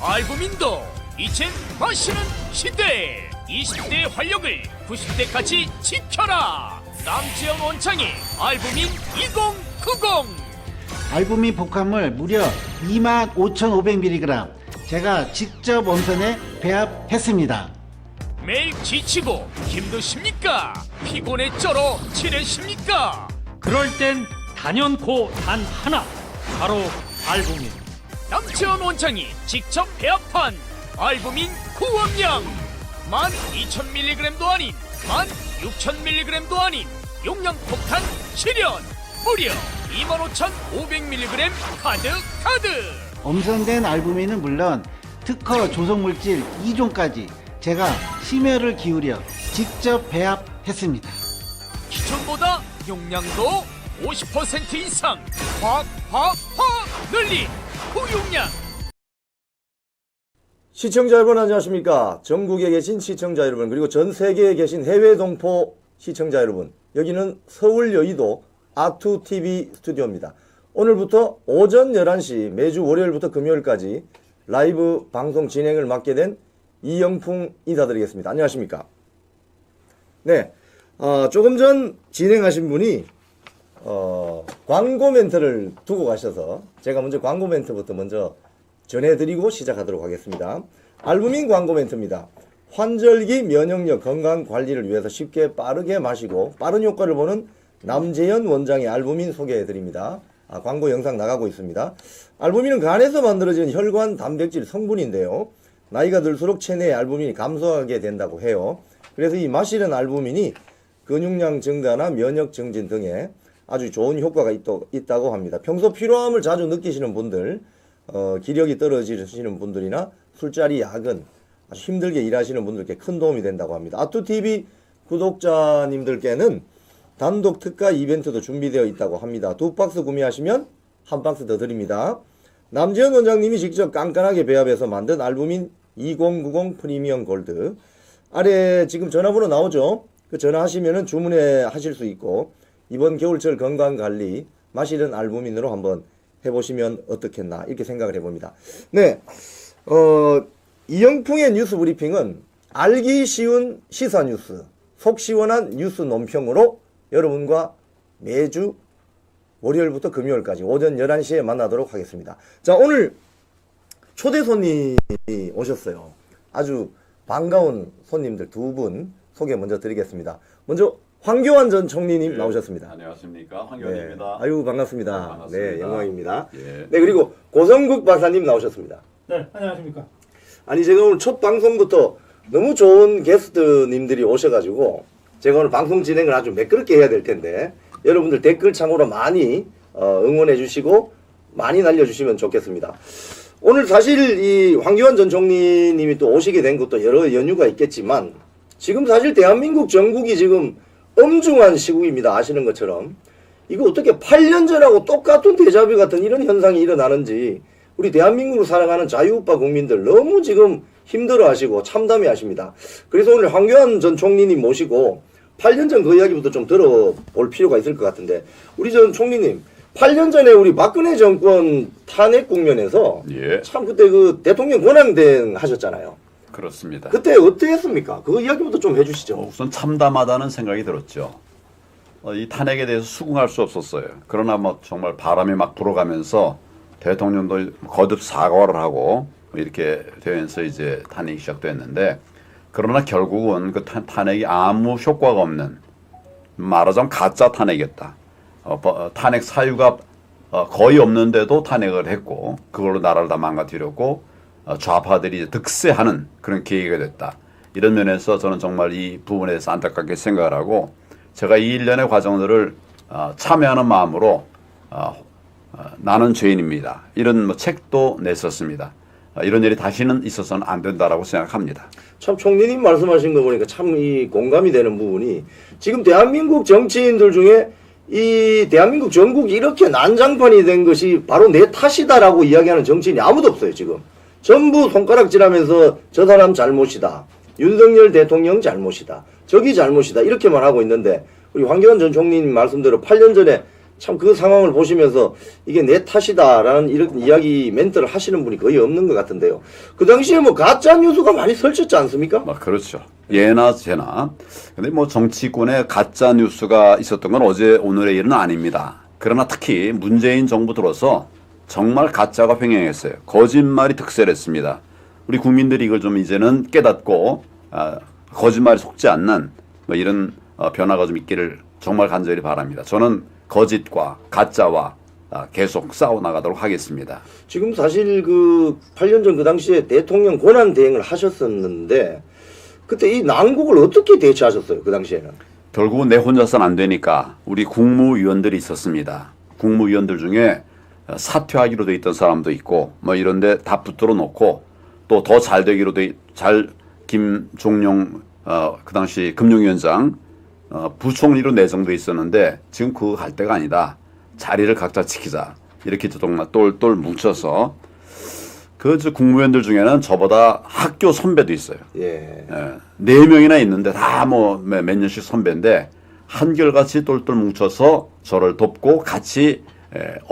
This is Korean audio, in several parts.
알부민도 이젠 마시는 시대. 20대의 활력을 90대까지 지켜라. 남지현 원장의 알부민 2090. 알부민 복합물 무려 25,500mg 제가 직접 원선에 배합했습니다. 매일 지치고 힘드십니까? 피곤에 쩔어 지내십니까? 그럴 땐 단연코 단 하나, 바로 알부민. 남지현 원장이 직접 배합한 알부민 구원량 12,000mg도 아닌 16,000mg도 아닌 용량 폭탄 실현 무려 25,500mg 가득. 엄선된 알부민은 물론 특허 조성물질 2종까지 제가 심혈을 기울여 직접 배합했습니다. 기존보다 용량도 50% 이상 확 늘린 고용량. 시청자 여러분 안녕하십니까. 전국에 계신 시청자 여러분, 그리고 전 세계에 계신 해외 동포 시청자 여러분, 여기는 서울 여의도 아투TV 스튜디오입니다. 오늘부터 오전 11시 매주 월요일부터 금요일까지 라이브 방송 진행을 맡게 된 이영풍 인사드리겠습니다. 안녕하십니까. 네, 조금 전 진행하신 분이 광고 멘트를 두고 가셔서 제가 먼저 광고 멘트부터 먼저 전해드리고 시작하도록 하겠습니다. 알부민 광고 멘트입니다. 환절기 면역력 건강 관리를 위해서 쉽게 빠르게 마시고 빠른 효과를 보는 남재현 원장의 알부민 소개해드립니다. 광고 영상 나가고 있습니다. 알부민은 간에서 만들어지는 혈관 단백질 성분인데요. 나이가 들수록 체내의 알부민이 감소하게 된다고 해요. 그래서 이 마시는 알부민이 근육량 증가나 면역 증진 등에 아주 좋은 효과가 있다고 합니다. 평소 피로함을 자주 느끼시는 분들, 기력이 떨어지시는 분들이나 술자리 야근, 아주 힘들게 일하시는 분들께 큰 도움이 된다고 합니다. 아투TV 구독자님들께는 단독 특가 이벤트도 준비되어 있다고 합니다. 2박스 구매하시면 1박스 더 드립니다. 남지현 원장님이 직접 깐깐하게 배합해서 만든 알부민 2090 프리미엄 골드. 아래 지금 전화번호 나오죠? 그 전화하시면 주문해 하실 수 있고, 이번 겨울철 건강관리 마시는 알부민으로 한번 해보시면 어떻겠나 이렇게 생각을 해봅니다. 네, 이영풍의 뉴스 브리핑은 알기 쉬운 시사 뉴스, 속 시원한 뉴스 논평으로 여러분과 매주 월요일부터 금요일까지 오전 11시에 만나도록 하겠습니다. 자, 오늘 초대 손님이 오셨어요. 아주 반가운 손님들 두 분 소개 먼저 드리겠습니다. 먼저 황교안 전 총리님 나오셨습니다. 안녕하십니까, 황교안입니다. 네. 아유, 반갑습니다. 반갑습니다. 네, 영광입니다. 예. 네, 그리고 고성국 박사님 나오셨습니다. 네, 안녕하십니까. 아니, 제가 오늘 첫 방송부터 너무 좋은 게스트님들이 오셔가지고 제가 오늘 방송 진행을 아주 매끄럽게 해야 될 텐데 여러분들 댓글창으로 많이 응원해 주시고 많이 날려주시면 좋겠습니다. 오늘 사실 이 황교안 전 총리님이 또 오시게 된 것도 여러 연유가 있겠지만 지금 사실 대한민국 전국이 지금 엄중한 시국입니다. 아시는 것처럼. 이거 어떻게 8년 전하고 똑같은 데자뷰 같은 이런 현상이 일어나는지 우리 대한민국을 살아가는 자유우파 국민들 너무 지금 힘들어 하시고 참담해 하십니다. 그래서 오늘 황교안 전 총리님 모시고 8년 전 그 이야기부터 좀 들어볼 필요가 있을 것 같은데, 우리 전 총리님 8년 전에 우리 박근혜 정권 탄핵 국면에서 예. 참 그때 그 대통령 권한대행 하셨잖아요. 그렇습니다. 그때 어땠습니까? 그 이야기부터 좀 해주시죠. 우선 참담하다는 생각이 들었죠. 이 탄핵에 대해서 수긍할 수 없었어요. 그러나 뭐 정말 바람이 막 불어가면서 대통령도 거듭 사과를 하고 이렇게 되면서 이제 탄핵이 시작됐는데, 그러나 결국은 그 탄핵이 아무 효과가 없는, 말하자면 가짜 탄핵이었다. 탄핵 사유가 거의 없는데도 탄핵을 했고 그걸로 나라를 다 망가뜨렸고 좌파들이 득세하는 그런 계기가 됐다. 이런 면에서 저는 정말 이 부분에 대해서 안타깝게 생각을 하고, 제가 이 일련의 과정들을 참여하는 마음으로 나는 죄인입니다, 이런 뭐 책도 냈었습니다. 이런 일이 다시는 있어서는 안 된다라고 생각합니다. 참 총리님 말씀하신 거 보니까 참 이 공감이 되는 부분이, 지금 대한민국 정치인들 중에 이 대한민국 전국이 이렇게 난장판이 된 것이 바로 내 탓이다라고 이야기하는 정치인이 아무도 없어요. 지금 전부 손가락질하면서 저 사람 잘못이다, 윤석열 대통령 잘못이다, 저기 잘못이다, 이렇게만 하고 있는데, 우리 황교안 전 총리님 말씀대로 8년 전에 참 그 상황을 보시면서 이게 내 탓이다라는 이런 이야기 멘트를 하시는 분이 거의 없는 것 같은데요. 그 당시에 뭐 가짜 뉴스가 많이 설쳤지 않습니까? 그렇죠. 예나 제나. 근데 뭐 정치권에 가짜 뉴스가 있었던 건 어제 오늘의 일은 아닙니다. 그러나 특히 문재인 정부 들어서 정말 가짜가 횡행했어요. 거짓말이 특세했습니다. 우리 국민들이 이걸 좀 이제는 깨닫고 거짓말에 속지 않는 뭐 이런 변화가 좀 있기를 정말 간절히 바랍니다. 저는 거짓과 가짜와 계속 싸워나가도록 하겠습니다. 지금 사실 그 8년 전 그 당시에 대통령 권한 대행을 하셨었는데 그때 이 난국을 어떻게 대처하셨어요? 그 당시에는. 결국은 내 혼자서는 안 되니까 우리 국무위원들이 있었습니다. 국무위원들 중에 사퇴하기로 돼 있던 사람도 있고 뭐 이런데 다 붙들어 놓고 또 더 잘 되기로 김종용 그 당시 금융위원장 부총리로 내정돼 있었는데 지금 그거 갈 때가 아니다. 자리를 각자 지키자. 이렇게 정말 똘똘 뭉쳐서 그 국무위원들 중에는 저보다 학교 선배도 있어요. 예. 4명이나 있는데 다 뭐 몇 년씩 선배인데 한결같이 똘똘 뭉쳐서 저를 돕고 같이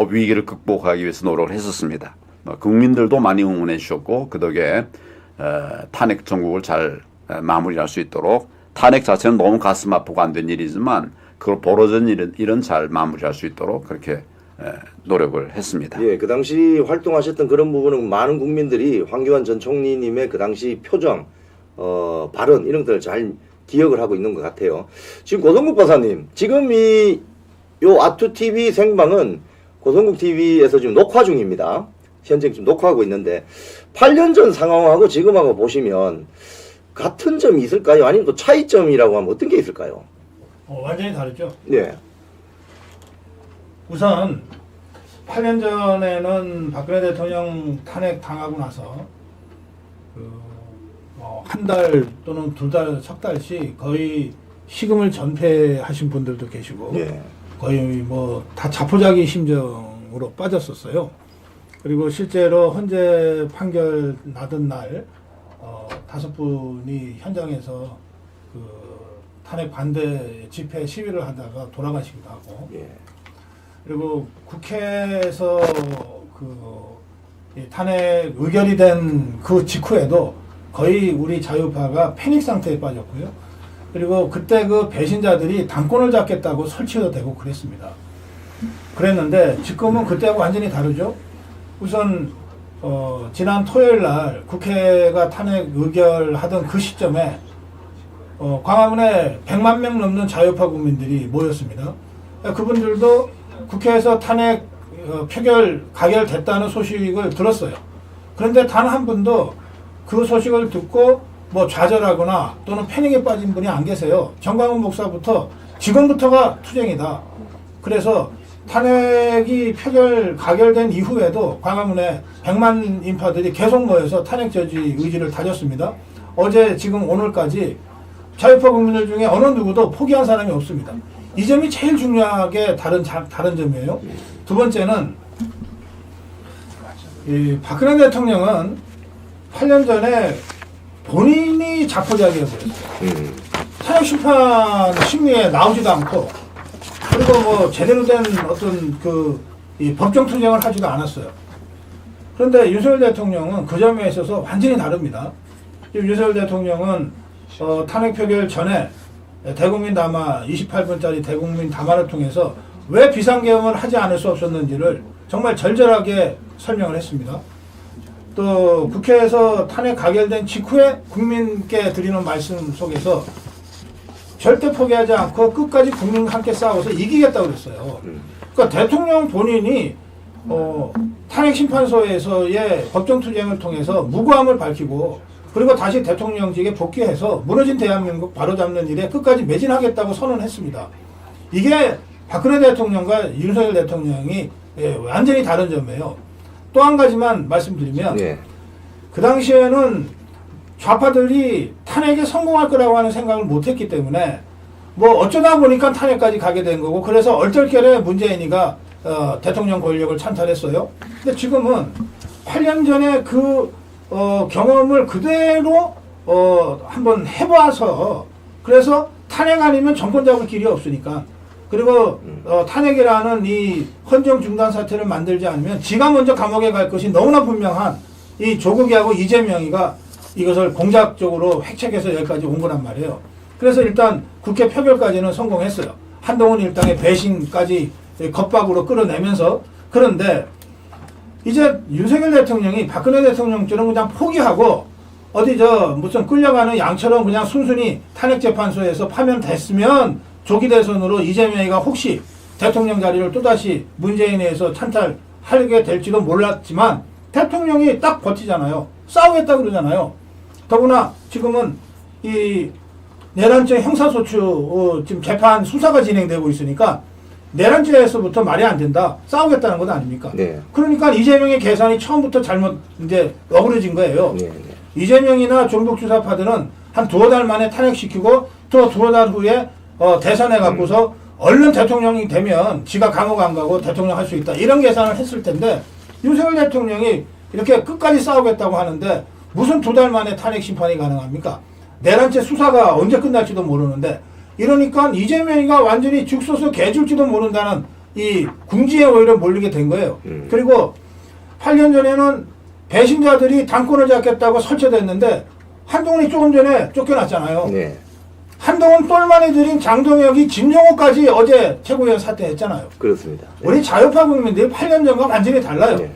위기를 극복하기 위해서 노력을 했었습니다. 국민들도 많이 응원해 주셨고 그 덕에 탄핵 정국을 잘 마무리할 수 있도록 탄핵 자체는 너무 가슴 아프고 안 된 일이지만 그걸 벌어진 일은 잘 마무리할 수 있도록 그렇게 노력을 했습니다. 예, 그 당시 활동하셨던 그런 부분은 많은 국민들이 황교안 전 총리님의 그 당시 표정, 발언 이런 것들을 잘 기억을 하고 있는 것 같아요. 지금 고성국 박사님, 지금 요 아투TV 생방은 고성국 TV에서 지금 녹화 중입니다. 현재 지금 녹화하고 있는데 8년 전 상황하고 지금하고 보시면 같은 점이 있을까요? 아니면 또 차이점이라고 하면 어떤 게 있을까요? 완전히 다르죠. 네. 우선 8년 전에는 박근혜 대통령 탄핵 당하고 나서 한 달 또는 2달, 석 달씩 거의 식음을 전폐하신 분들도 계시고 네. 거의 뭐 다 자포자기 심정으로 빠졌었어요. 그리고 실제로 헌재 판결 나던 날 5분이 현장에서 그 탄핵 반대 집회 시위를 하다가 돌아가시기도 하고 예. 그리고 국회에서 이 탄핵 의결이 된 그 직후에도 거의 우리 자유파가 패닉 상태에 빠졌고요. 그리고 그때 그 배신자들이 당권을 잡겠다고 설치도 되고 그랬습니다. 그랬는데 지금은 그때하고 완전히 다르죠. 우선 지난 토요일 날 국회가 탄핵 의결하던 그 시점에 광화문에 100만 명 넘는 자유파 국민들이 모였습니다. 그분들도 국회에서 탄핵 표결 가결됐다는 소식을 들었어요. 그런데 단 한 분도 그 소식을 듣고 뭐 좌절하거나 또는 패닉에 빠진 분이 안 계세요. 정광훈 목사부터 지금부터가 투쟁이다. 그래서 탄핵이 가결된 이후에도 광화문에 100만 인파들이 계속 모여서 탄핵 저지 의지를 다졌습니다. 어제 지금 오늘까지 자유파 국민들 중에 어느 누구도 포기한 사람이 없습니다. 이 점이 제일 중요하게 다른 점이에요. 두 번째는 이 박근혜 대통령은 8년 전에 본인이 자포자기해버렸어요. 탄핵 심판 심리에 나오지도 않고 그리고 뭐 제대로 된 어떤 이 법정 투쟁을 하지도 않았어요. 그런데 윤석열 대통령은 그 점에 있어서 완전히 다릅니다. 지금 윤석열 대통령은 탄핵 표결 전에 대국민 담화 28분짜리 대국민 담화를 통해서 왜 비상계엄을 하지 않을 수 없었는지를 정말 절절하게 설명을 했습니다. 또 국회에서 탄핵 가결된 직후에 국민께 드리는 말씀 속에서 절대 포기하지 않고 끝까지 국민과 함께 싸워서 이기겠다고 그랬어요. 그러니까 대통령 본인이 탄핵 심판소에서의 법정 투쟁을 통해서 무고함을 밝히고 그리고 다시 대통령직에 복귀해서 무너진 대한민국 바로잡는 일에 끝까지 매진하겠다고 선언했습니다. 이게 박근혜 대통령과 윤석열 대통령이 완전히 다른 점이에요. 또 한 가지만 말씀드리면 네. 그 당시에는 좌파들이 탄핵에 성공할 거라고 하는 생각을 못했기 때문에 뭐 어쩌다 보니까 탄핵까지 가게 된 거고 그래서 얼떨결에 문재인이가 대통령 권력을 찬탈했어요. 근데 지금은 8년 전에 그 경험을 그대로 한번 해봐서 그래서 탄핵 아니면 정권 잡을 길이 없으니까 그리고 탄핵이라는 이 헌정 중단 사태를 만들지 않으면 지가 먼저 감옥에 갈 것이 너무나 분명한 이 조국이하고 이재명이가 이것을 공작적으로 획책해서 여기까지 온 거란 말이에요. 그래서 일단 국회 표결까지는 성공했어요. 한동훈 일당의 배신까지 겁박으로 끌어내면서. 그런데 이제 윤석열 대통령이 박근혜 대통령처럼 그냥 포기하고 어디 무슨 끌려가는 양처럼 그냥 순순히 탄핵재판소에서 파면됐으면 조기 대선으로 이재명이가 혹시 대통령 자리를 또다시 문재인에 의해서 찬탈하게 될지도 몰랐지만 대통령이 딱 버티잖아요. 싸우겠다 그러잖아요. 더구나 지금은 이 내란죄 형사소추 지금 재판 수사가 진행되고 있으니까 내란죄에서부터 말이 안 된다. 싸우겠다는 것 아닙니까? 네. 그러니까 이재명의 계산이 처음부터 잘못 이제 어그러진 거예요. 네, 네. 이재명이나 종북주사파들은 한 두어 달 만에 탄핵시키고 또 두어 달 후에 대선해 갖고서 얼른 대통령이 되면 지가 감옥 안 가고 대통령 할 수 있다. 이런 계산을 했을 텐데 윤석열 대통령이 이렇게 끝까지 싸우겠다고 하는데 무슨 두 달 만에 탄핵 심판이 가능합니까? 내란죄 수사가 언제 끝날지도 모르는데 이러니까 이재명이가 완전히 죽 써서 개줄지도 모른다는 이 궁지에 오히려 몰리게 된 거예요. 그리고 8년 전에는 배신자들이 당권을 잡겠다고 설치됐는데 한동훈이 조금 전에 쫓겨났잖아요. 네. 한동훈 똘마니 들인 장동혁이 진용호까지 어제 최고위원 사퇴했잖아요. 그렇습니다. 우리 자유파 국민들이 8년 전과 완전히 달라요. 네.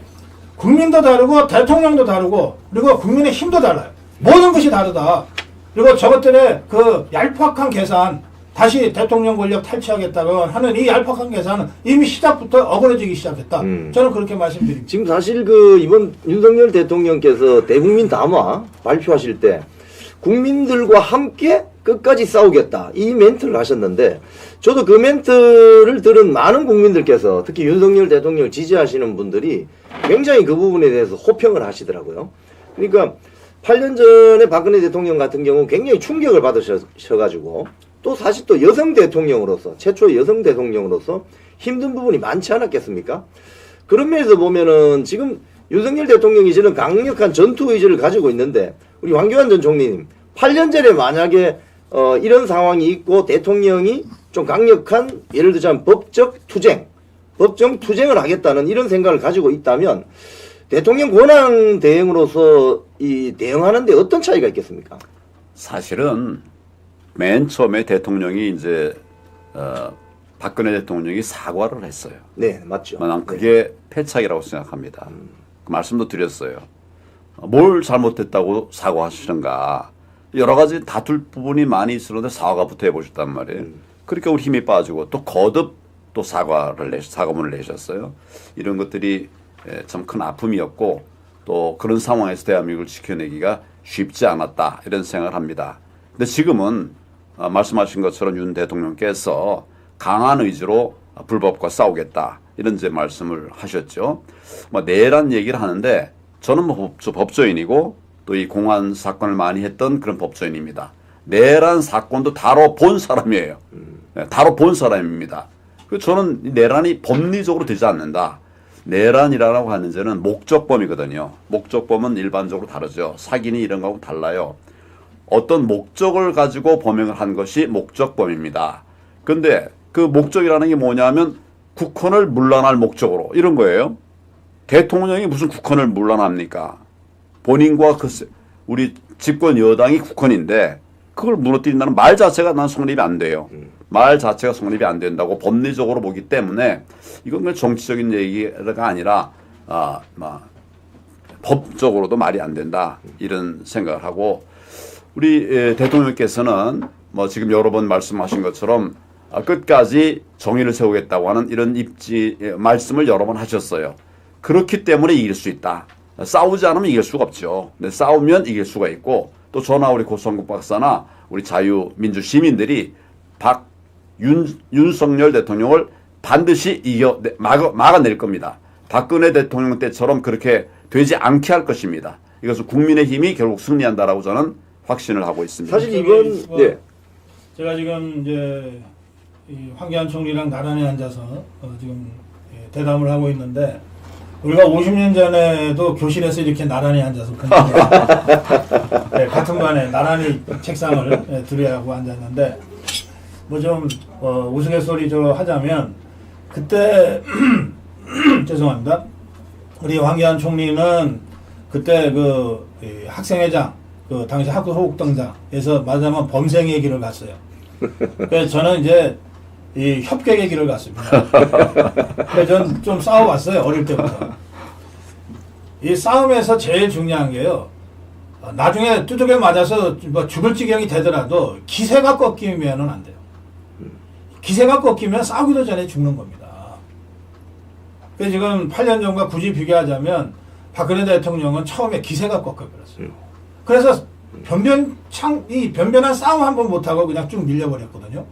국민도 다르고 대통령도 다르고 그리고 국민의 힘도 달라요. 모든 것이 다르다. 그리고 저것들의 그 얄팍한 계산, 다시 대통령 권력 탈취하겠다고 하는 이 얄팍한 계산은 이미 시작부터 어그러지기 시작했다. 저는 그렇게 말씀드립니다. 지금 사실 이번 윤석열 대통령께서 대국민 담화 발표하실 때 국민들과 함께 끝까지 싸우겠다 이 멘트를 하셨는데 저도 그 멘트를 들은 많은 국민들께서 특히 윤석열 대통령을 지지하시는 분들이 굉장히 그 부분에 대해서 호평을 하시더라고요. 그러니까 8년 전에 박근혜 대통령 같은 경우 굉장히 충격을 받으셔가지고 또 사실 또 여성 대통령으로서 최초의 여성 대통령으로서 힘든 부분이 많지 않았겠습니까? 그런 면에서 보면은 지금 윤석열 대통령이 저는 강력한 전투 의지를 가지고 있는데 우리 황교안 전 총리님 8년 전에 만약에 이런 상황이 있고 대통령이 좀 강력한 예를 들자면 법정 투쟁을 하겠다는 이런 생각을 가지고 있다면 대통령 권한 대행으로서 이 대응하는데 어떤 차이가 있겠습니까? 사실은 맨 처음에 대통령이 이제 박근혜 대통령이 사과를 했어요. 네, 맞죠. 난 그게 패착이라고 생각합니다. 그 말씀도 드렸어요. 뭘 잘못했다고 사과하시는가. 여러 가지 다툴 부분이 많이 있었는데 사과부터 해보셨단 말이에요. 그러니까 우리 힘이 빠지고 또 거듭 또 사과문을 내셨어요. 이런 것들이 참 큰 아픔이었고 또 그런 상황에서 대한민국을 지켜내기가 쉽지 않았다 이런 생각을 합니다. 근데 지금은 말씀하신 것처럼 윤 대통령께서 강한 의지로 불법과 싸우겠다 이런 제 말씀을 하셨죠. 내란 얘기를 하는데 저는 법조인이고 또 이 공안 사건을 많이 했던 그런 법조인입니다. 내란 사건도 다뤄본 사람이에요. 다뤄본 사람입니다. 저는 내란이 법리적으로 되지 않는다. 내란이라고 하는 데는 목적범이거든요. 목적범은 일반적으로 다르죠. 사기니 이런 거하고 달라요. 어떤 목적을 가지고 범행을 한 것이 목적범입니다. 근데 그 목적이라는 게 뭐냐면 국헌을 문란할 목적으로 이런 거예요. 대통령이 무슨 국헌을 문란합니까? 본인과 우리 집권 여당이 국헌인데 그걸 무너뜨린다는 말 자체가 난 성립이 안 돼요. 말 자체가 성립이 안 된다고 법리적으로 보기 때문에 이건 그냥 정치적인 얘기가 아니라 법적으로도 말이 안 된다 이런 생각을 하고 우리 대통령께서는 지금 여러 번 말씀하신 것처럼 끝까지 정의를 세우겠다고 하는 이런 말씀을 여러 번 하셨어요. 그렇기 때문에 이길 수 있다. 싸우지 않으면 이길 수가 없죠. 근데 싸우면 이길 수가 있고 또 저나 우리 고성국 박사나 우리 자유민주 시민들이 윤석열 대통령을 반드시 막아낼 겁니다. 박근혜 대통령 때처럼 그렇게 되지 않게 할 것입니다. 이것은 국민의힘이 결국 승리한다라고 저는 확신을 하고 있습니다. 사실 이번 네. 제가 지금 이제 이 황교안 총리랑 나란히 앉아서 지금 대담을 하고 있는데 우리가 50년 전에도 교실에서 이렇게 나란히 앉아서 네, 같은 반에 나란히 책상을 들여하고 앉았는데 뭐 좀 우스갯소리 하자면 그때 죄송합니다. 우리 황교안 총리는 그때 이 학생회장 당시 학교호국당장에서 말하자면 범생의 길을 갔어요. 그래서 저는 이제 이 협객의 길을 갔습니다. 그래서 저는 좀 싸워봤어요. 어릴 때부터. 이 싸움에서 제일 중요한 게요. 나중에 두들겨 맞아서 뭐 죽을 지경이 되더라도 기세가 꺾이면은 안 돼요. 기세가 꺾이면 싸우기도 전에 죽는 겁니다. 그래서 지금 8년 전과 굳이 비교하자면 박근혜 대통령은 처음에 기세가 꺾여버렸어요. 그래서 변변한 싸움 한 번 못하고 그냥 쭉 밀려버렸거든요.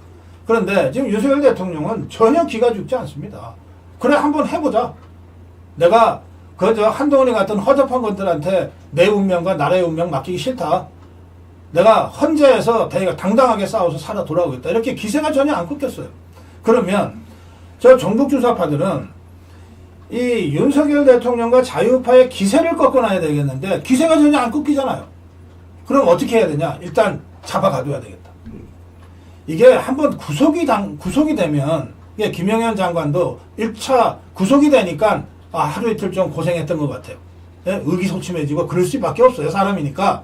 그런데 지금 윤석열 대통령은 전혀 기가 죽지 않습니다. 그래, 한번 해보자. 내가 한동훈이 같은 허접한 것들한테 내 운명과 나라의 운명 맡기기 싫다. 내가 헌재에서 당당하게 싸워서 살아 돌아오겠다. 이렇게 기세가 전혀 안 꺾였어요. 그러면 저 정북주사파들은 이 윤석열 대통령과 자유파의 기세를 꺾어놔야 되겠는데 기세가 전혀 안 꺾이잖아요. 그럼 어떻게 해야 되냐? 일단 잡아가둬야 되겠다. 이게 한번 구속이 되면 이게 김영현 장관도 1차 구속이 되니까 하루 이틀 좀 고생했던 것 같아요. 예? 의기소침해지고 그럴 수밖에 없어요. 사람이니까.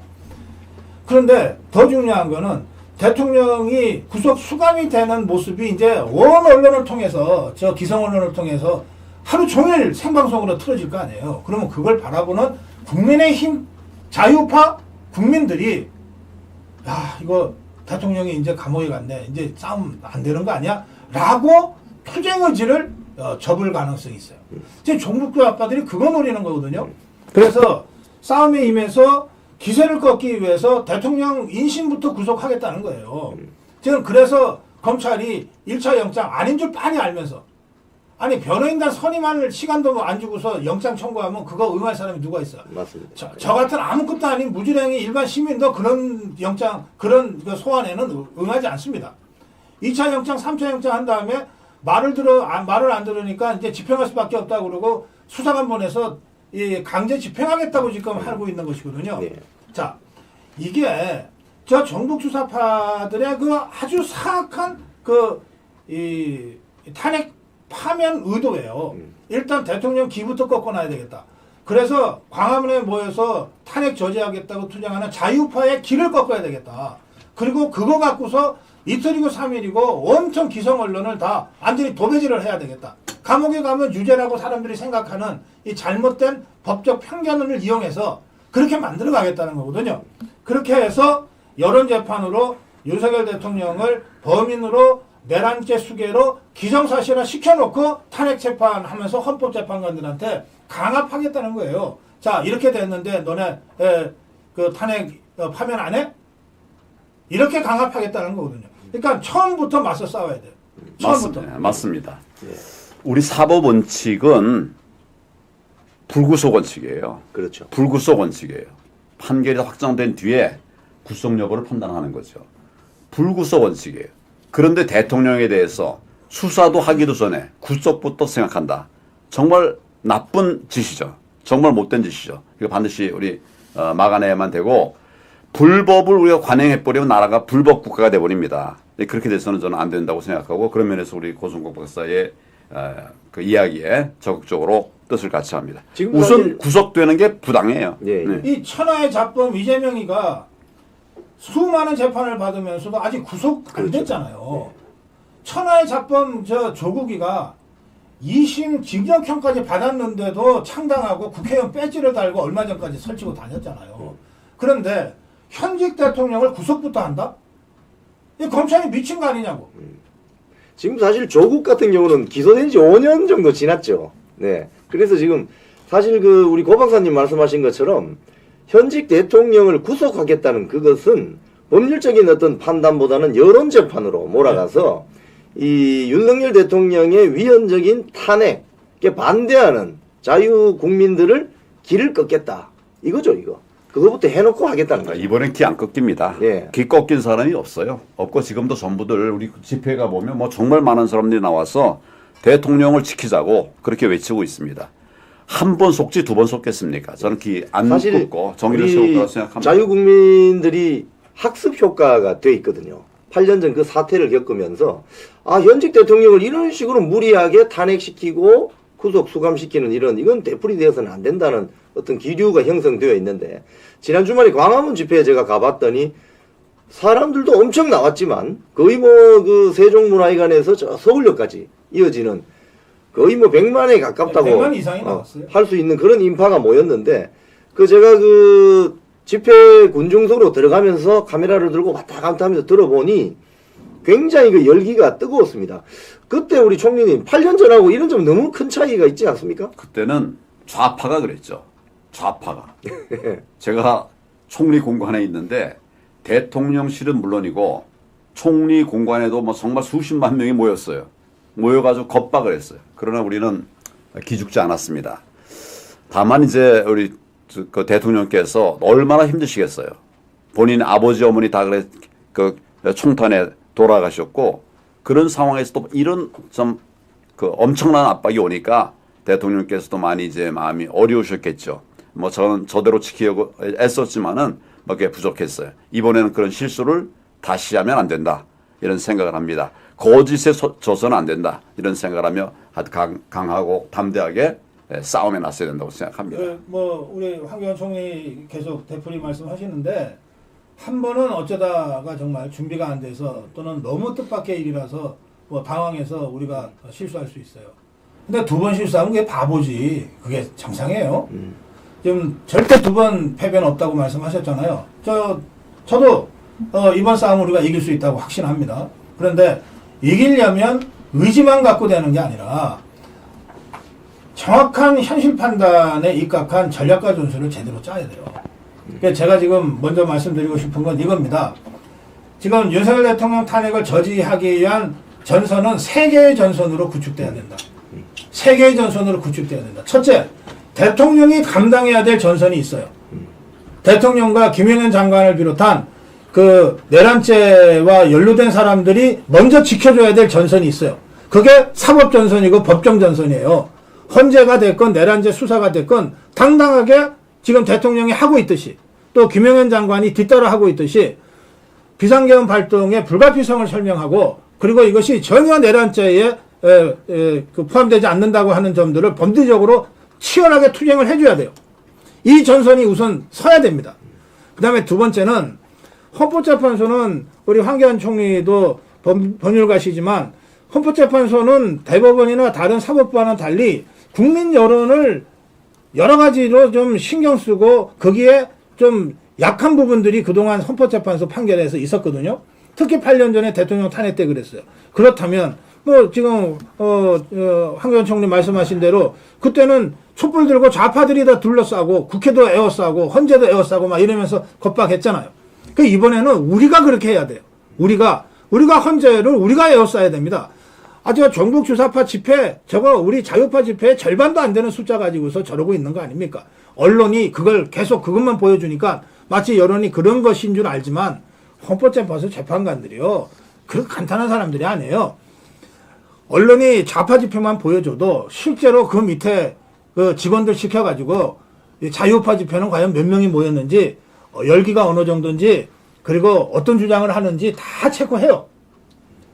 그런데 더 중요한 거는 대통령이 구속 수감이 되는 모습이 이제 원 언론을 통해서 기성 언론을 통해서 하루 종일 생방송으로 틀어질 거 아니에요. 그러면 그걸 바라보는 국민의힘 자유파 국민들이 이거 대통령이 이제 감옥에 갔네. 이제 싸움 안 되는 거 아니야? 라고 투쟁 의지를 접을 가능성이 있어요. 지금 종북교 아빠들이 그거 노리는 거거든요. 그래서 싸움에 임해서 기세를 꺾기 위해서 대통령 인신부터 구속하겠다는 거예요. 지금 그래서 검찰이 1차 영장 아닌 줄 빤히 알면서 아니 변호인단 선임할 시간도 안 주고서 영장 청구하면 그거 응할 사람이 누가 있어? 맞습니다. 저 같은 아무것도 아닌 무지랭이 일반 시민도 그런 영장 그런 소환에는 응하지 않습니다. 2차 영장, 3차 영장 한 다음에 말을 안 들으니까 이제 집행할 수밖에 없다고 그러고 수사관 보내서 강제 집행하겠다고 지금 하고 있는 것이거든요. 네. 자, 이게 저 정북 주사파들의 아주 사악한 탄핵 파면 의도예요. 일단 대통령 기부터 꺾어놔야 되겠다. 그래서 광화문에 모여서 탄핵 저지하겠다고 투쟁하는 자유파의 길을 꺾어야 되겠다. 그리고 그거 갖고서 이틀이고 3일이고 엄청 기성 언론을 다 완전히 도배질을 해야 되겠다. 감옥에 가면 유죄라고 사람들이 생각하는 이 잘못된 법적 편견을 이용해서 그렇게 만들어 가겠다는 거거든요. 그렇게 해서 여론재판으로 윤석열 대통령을 범인으로 내란죄 수개로 기정사실화 시켜놓고 탄핵 재판하면서 헌법재판관들한테 강압하겠다는 거예요. 자, 이렇게 됐는데 너네 탄핵 파면 안 해? 이렇게 강압하겠다는 거거든요. 그러니까 처음부터 맞서 싸워야 돼요. 처음부터. 맞습니다. 우리 사법 원칙은 불구속 원칙이에요. 그렇죠. 불구속 원칙이에요. 판결이 확정된 뒤에 구속 여부를 판단하는 거죠. 불구속 원칙이에요. 그런데 대통령에 대해서 수사도 하기도 전에 구속부터 생각한다. 정말 나쁜 짓이죠. 정말 못된 짓이죠. 이거 반드시 우리 막아내야만 되고 불법을 우리가 관행해버리면 나라가 불법 국가가 돼버립니다. 그렇게 돼서는 저는 안 된다고 생각하고 그런 면에서 우리 고승국 박사의 그 이야기에 적극적으로 뜻을 같이 합니다. 우선 구속되는 게 부당해요. 예. 네. 이 천하의 잡범 이재명이가 수많은 재판을 받으면서도 아직 구속 안 됐잖아요. 천하의 잡범 조국이가 2심 징역형까지 받았는데도 창당하고 국회의원 배지를 달고 얼마 전까지 설치고 다녔잖아요. 그런데 현직 대통령을 구속부터 한다? 이 검찰이 미친 거 아니냐고. 지금 사실 조국 같은 경우는 기소된 지 5년 정도 지났죠. 네. 그래서 지금 사실 우리 고 박사님 말씀하신 것처럼 현직 대통령을 구속하겠다는 그것은 법률적인 어떤 판단보다는 여론재판으로 몰아가서 이 윤석열 대통령의 위헌적인 탄핵에 반대하는 자유국민들을 길을 꺾겠다. 이거죠, 이거. 그거부터 해놓고 하겠다는 거죠. 이번엔 기 안 꺾입니다. 예. 기 꺾인 사람이 없어요. 없고 지금도 전부들 우리 집회가 보면 뭐 정말 많은 사람들이 나와서 대통령을 지키자고 그렇게 외치고 있습니다. 한 번 속지 두 번 속겠습니까? 저는 기 안 꺾고 정의를 세울 거라고 생각합니다. 자유국민들이 학습 효과가 돼 있거든요. 8년 전 그 사태를 겪으면서 현직 대통령을 이런 식으로 무리하게 탄핵시키고 구속 수감시키는 이건 되풀이되어서는 안 된다는 어떤 기류가 형성되어 있는데, 지난 주말에 광화문 집회에 제가 가봤더니 사람들도 엄청 나왔지만 거의 그 세종문화회관에서 저 서울역까지 이어지는 거의 100만에 가깝다고 100만 이상이 나왔어요. 할 수 있는 그런 인파가 모였는데, 제가 집회 군중석으로 들어가면서 카메라를 들고 왔다 갔다 하면서 들어보니 굉장히 열기가 뜨거웠습니다. 그때 우리 총리님 8년 전하고 이런 점 너무 큰 차이가 있지 않습니까? 그때는 좌파가 그랬죠. 좌파가. 제가 총리 공관에 있는데 대통령실은 물론이고 총리 공관에도 정말 수십만 명이 모였어요. 모여가지고 겁박을 했어요. 그러나 우리는 기죽지 않았습니다. 다만 이제 우리 그 대통령께서 얼마나 힘드시겠어요. 본인 아버지 어머니 다 총탄에 돌아가셨고, 그런 상황에서 또 이런 엄청난 압박이 오니까 대통령께서도 많이 이제 마음이 어려우셨겠죠. 저는 저대로 지키려고 애썼지만은 그게 부족했어요. 이번에는 그런 실수를 다시 하면 안 된다, 이런 생각을 합니다. 거짓에 져서는 안 된다, 이런 생각을 하며 아주 강하고 담대하게 싸움에 나서야 된다고 생각합니다. 우리 황교안 총리 계속 되풀이 말씀하시는데, 한 번은 어쩌다가 정말 준비가 안 돼서 또는 너무 뜻밖의 일이라서 당황해서 우리가 실수할 수 있어요. 근데 두 번 실수하면 그게 바보지. 그게 정상이에요. 지금 절대 두 번 패배는 없다고 말씀하셨잖아요. 저도 이번 싸움 우리가 이길 수 있다고 확신합니다. 그런데 이기려면 의지만 갖고 되는 게 아니라 정확한 현실 판단에 입각한 전략과 전술을 제대로 짜야 돼요. 그러니까 제가 지금 먼저 말씀드리고 싶은 건 이겁니다. 지금 윤석열 대통령 탄핵을 저지하기 위한 전선은 3개의 전선으로 구축돼야 된다. 3개의 전선으로 구축돼야 된다. 첫째, 대통령이 감당해야 될 전선이 있어요. 대통령과 김영현 장관을 비롯한 그 내란죄와 연루된 사람들이 먼저 지켜줘야 될 전선이 있어요. 그게 사법전선이고 법정전선이에요. 헌재가 됐건 내란죄 수사가 됐건 당당하게 지금 대통령이 하고 있듯이, 또 김영현 장관이 뒤따라 하고 있듯이 비상계엄 발동의 불가피성을 설명하고, 그리고 이것이 전혀 내란죄에 포함되지 않는다고 하는 점들을 범죄적으로 치열하게 투쟁을 해줘야 돼요. 이 전선이 우선 서야 됩니다. 그 다음에 두 번째는, 헌법재판소는 우리 황교안 총리도 법률가시지만 헌법재판소는 대법원이나 다른 사법부와는 달리 국민 여론을 여러 가지로 좀 신경 쓰고 거기에 좀 약한 부분들이 그동안 헌법재판소 판결에서 있었거든요. 특히 8년 전에 대통령 탄핵 때 그랬어요. 그렇다면 지금 황교안 총리 말씀하신 대로 그때는 촛불 들고 좌파들이 다 둘러싸고 국회도 에워싸고 헌재도 에워싸고 막 이러면서 겁박했잖아요. 그 이번에는 우리가 그렇게 해야 돼요. 우리가 헌재를 우리가 에워싸야 됩니다. 제가 전국 주사파 집회, 저거 우리 자유파 집회의 절반도 안 되는 숫자 가지고서 저러고 있는 거 아닙니까? 언론이 그걸 계속 그것만 보여주니까 마치 여론이 그런 것인 줄 알지만 헌법재판소 재판관들이요, 그렇게 간단한 사람들이 아니에요. 언론이 좌파 집회만 보여줘도 실제로 그 밑에 그 직원들 시켜가지고 자유파 집회는 과연 몇 명이 모였는지, 열기가 어느 정도인지, 그리고 어떤 주장을 하는지 다 체크해요.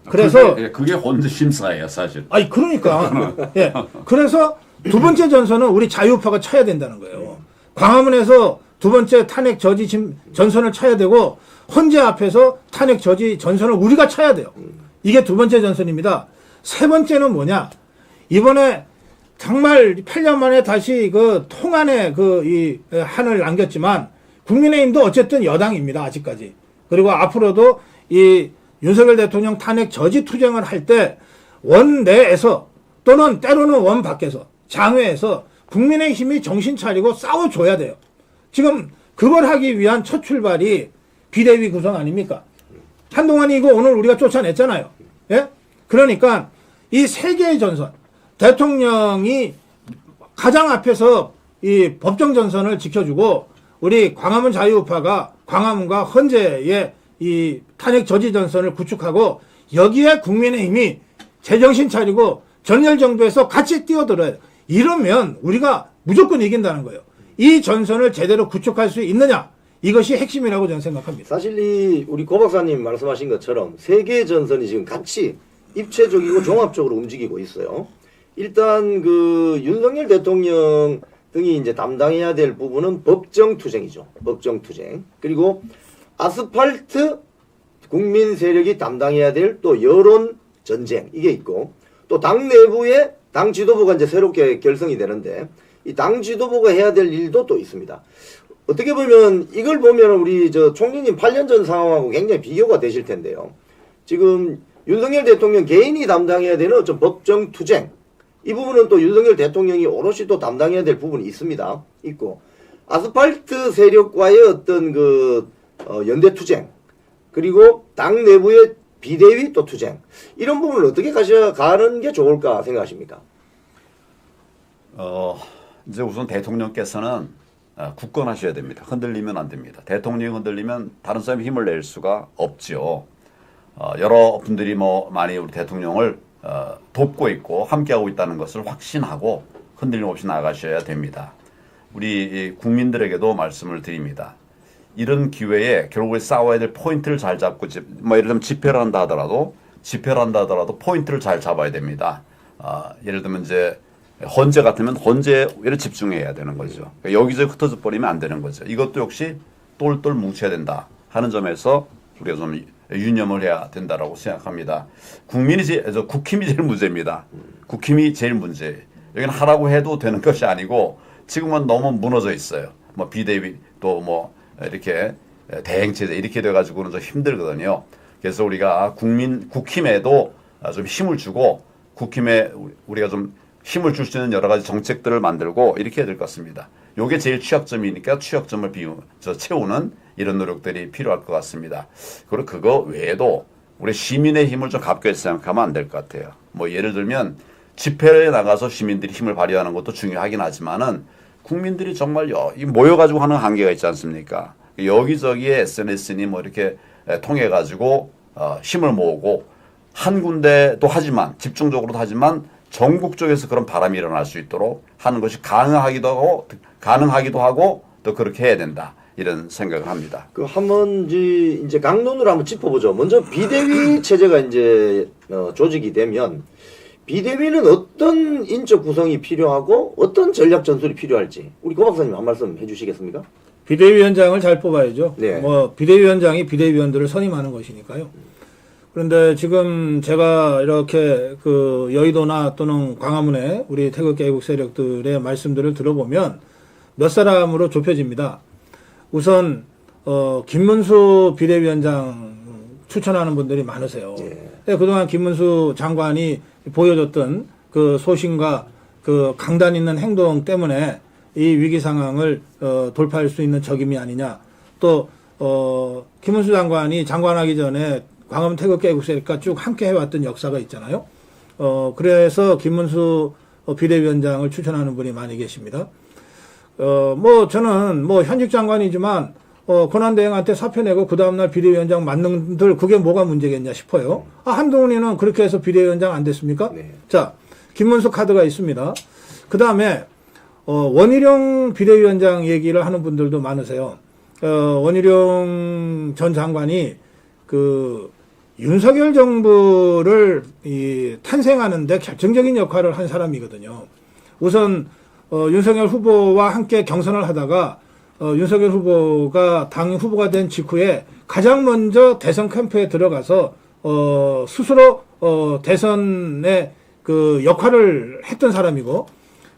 그래서 그게 헌재 심사예요, 사실. 그러니까 예. 그래서 두 번째 전선은 우리 자유파가 쳐야 된다는 거예요. 광화문에서 두 번째 탄핵 저지 전선을 쳐야 되고, 헌재 앞에서 탄핵 저지 전선을 우리가 쳐야 돼요. 이게 두 번째 전선입니다. 세 번째는 뭐냐? 이번에 정말 8년 만에 다시 그 통한의 이 한을 남겼지만 국민의힘도 어쨌든 여당입니다, 아직까지. 그리고 앞으로도 이 윤석열 대통령 탄핵 저지 투쟁을 할 때 원 내에서 또는 때로는 원 밖에서 장외에서 국민의힘이 정신 차리고 싸워줘야 돼요. 지금 그걸 하기 위한 첫 출발이 비대위 구성 아닙니까? 한동안 이거 오늘 우리가 쫓아냈잖아요. 예? 그러니까 이 세 개의 전선, 대통령이 가장 앞에서 이 법정 전선을 지켜주고, 우리 광화문 자유우파가 광화문과 헌재의 이 탄핵 저지 전선을 구축하고, 여기에 국민의힘이 제정신 차리고 전열정부에서 같이 뛰어들어요. 이러면 우리가 무조건 이긴다는 거예요. 이 전선을 제대로 구축할 수 있느냐? 이것이 핵심이라고 저는 생각합니다. 사실 우리 고 박사님 말씀하신 것처럼 세계 전선이 지금 같이 입체적이고 종합적으로 움직이고 있어요. 일단 그 윤석열 대통령 등이 이제 담당해야 될 부분은 법정 투쟁이죠. 법정 투쟁. 그리고 아스팔트 국민 세력이 담당해야 될 또 여론 전쟁 이게 있고 또 당 내부에 당 지도부가 이제 새롭게 결성이 되는데 이 당 지도부가 해야 될 일도 또 있습니다. 어떻게 보면 이걸 보면 우리 저 총리님 8년 전 상황하고 굉장히 비교가 되실 텐데요. 지금 윤석열 대통령 개인이 담당해야 되는 어떤 법정 투쟁 이 부분은 또 윤석열 대통령이 오롯이 또 담당해야 될 부분이 있습니다. 있고 아스팔트 세력과의 어떤 그 연대 투쟁 그리고 당 내부의 비대위 또 투쟁 이런 부분을 어떻게 가는 게 좋을까 생각하십니까? 이제 우선 대통령께서는 굳건하셔야 됩니다. 흔들리면 안 됩니다. 대통령이 흔들리면 다른 사람이 힘을 낼 수가 없죠. 여러 분들이 뭐 많이 우리 대통령을 돕고 있고 함께하고 있다는 것을 확신하고 흔들림 없이 나가셔야 됩니다. 우리 국민들에게도 말씀을 드립니다. 이런 기회에 결국에 싸워야 될 포인트를 잘 잡고 뭐 예를 들면 집회를 한다 하더라도 포인트를 잘 잡아야 됩니다. 예를 들면 이제 헌재 같으면 헌재에 집중해야 되는 거죠. 여기저기 흩어져 버리면 안 되는 거죠. 이것도 역시 똘똘 뭉쳐야 된다 하는 점에서 우리가 좀 유념을 해야 된다라고 생각합니다. 국힘이 제일 문제입니다. 국힘이 제일 문제예요. 여기는 하라고 해도 되는 것이 아니고 지금은 너무 무너져 있어요. 뭐 비대위 또 뭐 이렇게 대행체제 이렇게 돼가지고는 좀 힘들거든요. 그래서 우리가 국힘에도 좀 힘을 주고 국힘에 우리가 좀 힘을 줄 수 있는 여러 가지 정책들을 만들고 이렇게 해야 될 것 같습니다. 요게 제일 취약점이니까 취약점을 채우는 이런 노력들이 필요할 것 같습니다. 그리고 그거 외에도 우리 시민의 힘을 좀 가볍게 생각하면 안 될 것 같아요. 뭐 예를 들면 집회에 나가서 시민들이 힘을 발휘하는 것도 중요하긴 하지만은 국민들이 정말 모여가지고 하는 한계가 있지 않습니까? 여기저기에 SNS니 뭐 이렇게 통해가지고 힘을 모으고 한 군데도 하지만 집중적으로도 하지만 전국적에서 그런 바람이 일어날 수 있도록 하는 것이 가능하기도 하고 또 그렇게 해야 된다. 이런 생각을 합니다. 그 한번 이제 강론으로 한번 짚어보죠. 먼저 비대위 체제가 이제 조직이 되면 비대위는 어떤 인적 구성이 필요하고 어떤 전략 전술이 필요할지 우리 고 박사님 한 말씀 해주시겠습니까? 비대위원장을 잘 뽑아야죠. 네. 뭐 비대위원장이 비대위원들을 선임하는 것이니까요. 그런데 지금 제가 이렇게 그 여의도나 또는 광화문에 우리 태극기 애국 세력들의 말씀들을 들어보면 몇 사람으로 좁혀집니다. 우선 김문수 비대위원장 추천하는 분들이 많으세요. 네. 그동안 김문수 장관이 보여줬던 그 소신과 그 강단 있는 행동 때문에 이 위기 상황을 돌파할 수 있는 적임이 아니냐. 또 김문수 장관이 장관하기 전에 광화문 태극기 애국세력과 쭉 함께 해왔던 역사가 있잖아요. 그래서 김문수 비대위원장을 추천하는 분이 많이 계십니다. 뭐 저는 뭐 현직 장관이지만 권한대행한테 사표 내고 그 다음날 비대위원장 맡는 분들 그게 뭐가 문제겠냐 싶어요. 한동훈이는 그렇게 해서 비대위원장 안 됐습니까? 네. 자, 김문수 카드가 있습니다. 그 다음에 원희룡 비대위원장 얘기를 하는 분들도 많으세요. 원희룡 전 장관이 그 윤석열 정부를 탄생하는데 결정적인 역할을 한 사람이거든요. 우선 윤석열 후보와 함께 경선을 하다가 윤석열 후보가 당 후보가 된 직후에 가장 먼저 대선 캠프에 들어가서 스스로 대선의 그 역할을 했던 사람이고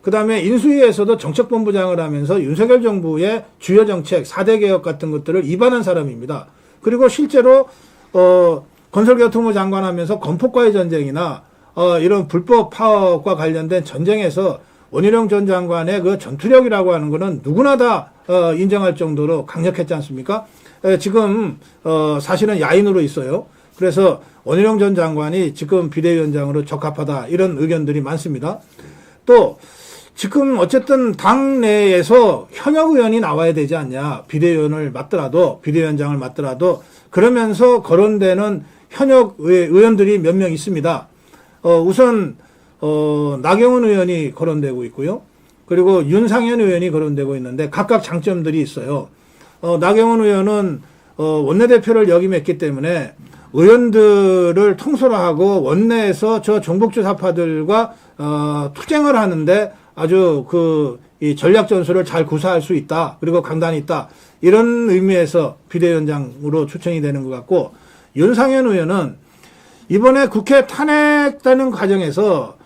그 다음에 인수위에서도 정책본부장을 하면서 윤석열 정부의 주요 정책 4대 개혁 같은 것들을 입안한 사람입니다. 그리고 실제로 건설교통부 장관 하면서 건폭과의 전쟁이나 이런 불법 파업과 관련된 전쟁에서 원희룡 전 장관의 그 전투력이라고 하는 거는 누구나 다 인정할 정도로 강력했지 않습니까? 지금 사실은 야인으로 있어요. 그래서 원희룡 전 장관이 지금 비대위원장으로 적합하다 이런 의견들이 많습니다. 또 지금 어쨌든 당 내에서 현역 의원이 나와야 되지 않냐. 비대위원장을 맡더라도 그러면서 거론되는 현역 의원들이 몇 명 있습니다. 우선 나경원 의원이 거론되고 있고요. 그리고 윤상현 의원이 거론되고 있는데 각각 장점들이 있어요. 나경원 의원은 원내대표를 역임했기 때문에 의원들을 통솔하고 원내에서 저 종북주사파들과 투쟁을 하는데 아주 이 전략 전술을 잘 구사할 수 있다. 그리고 강단이 있다. 이런 의미에서 비대위원장으로 추천이 되는 것 같고, 윤상현 의원은 이번에 국회 탄핵되는 과정에서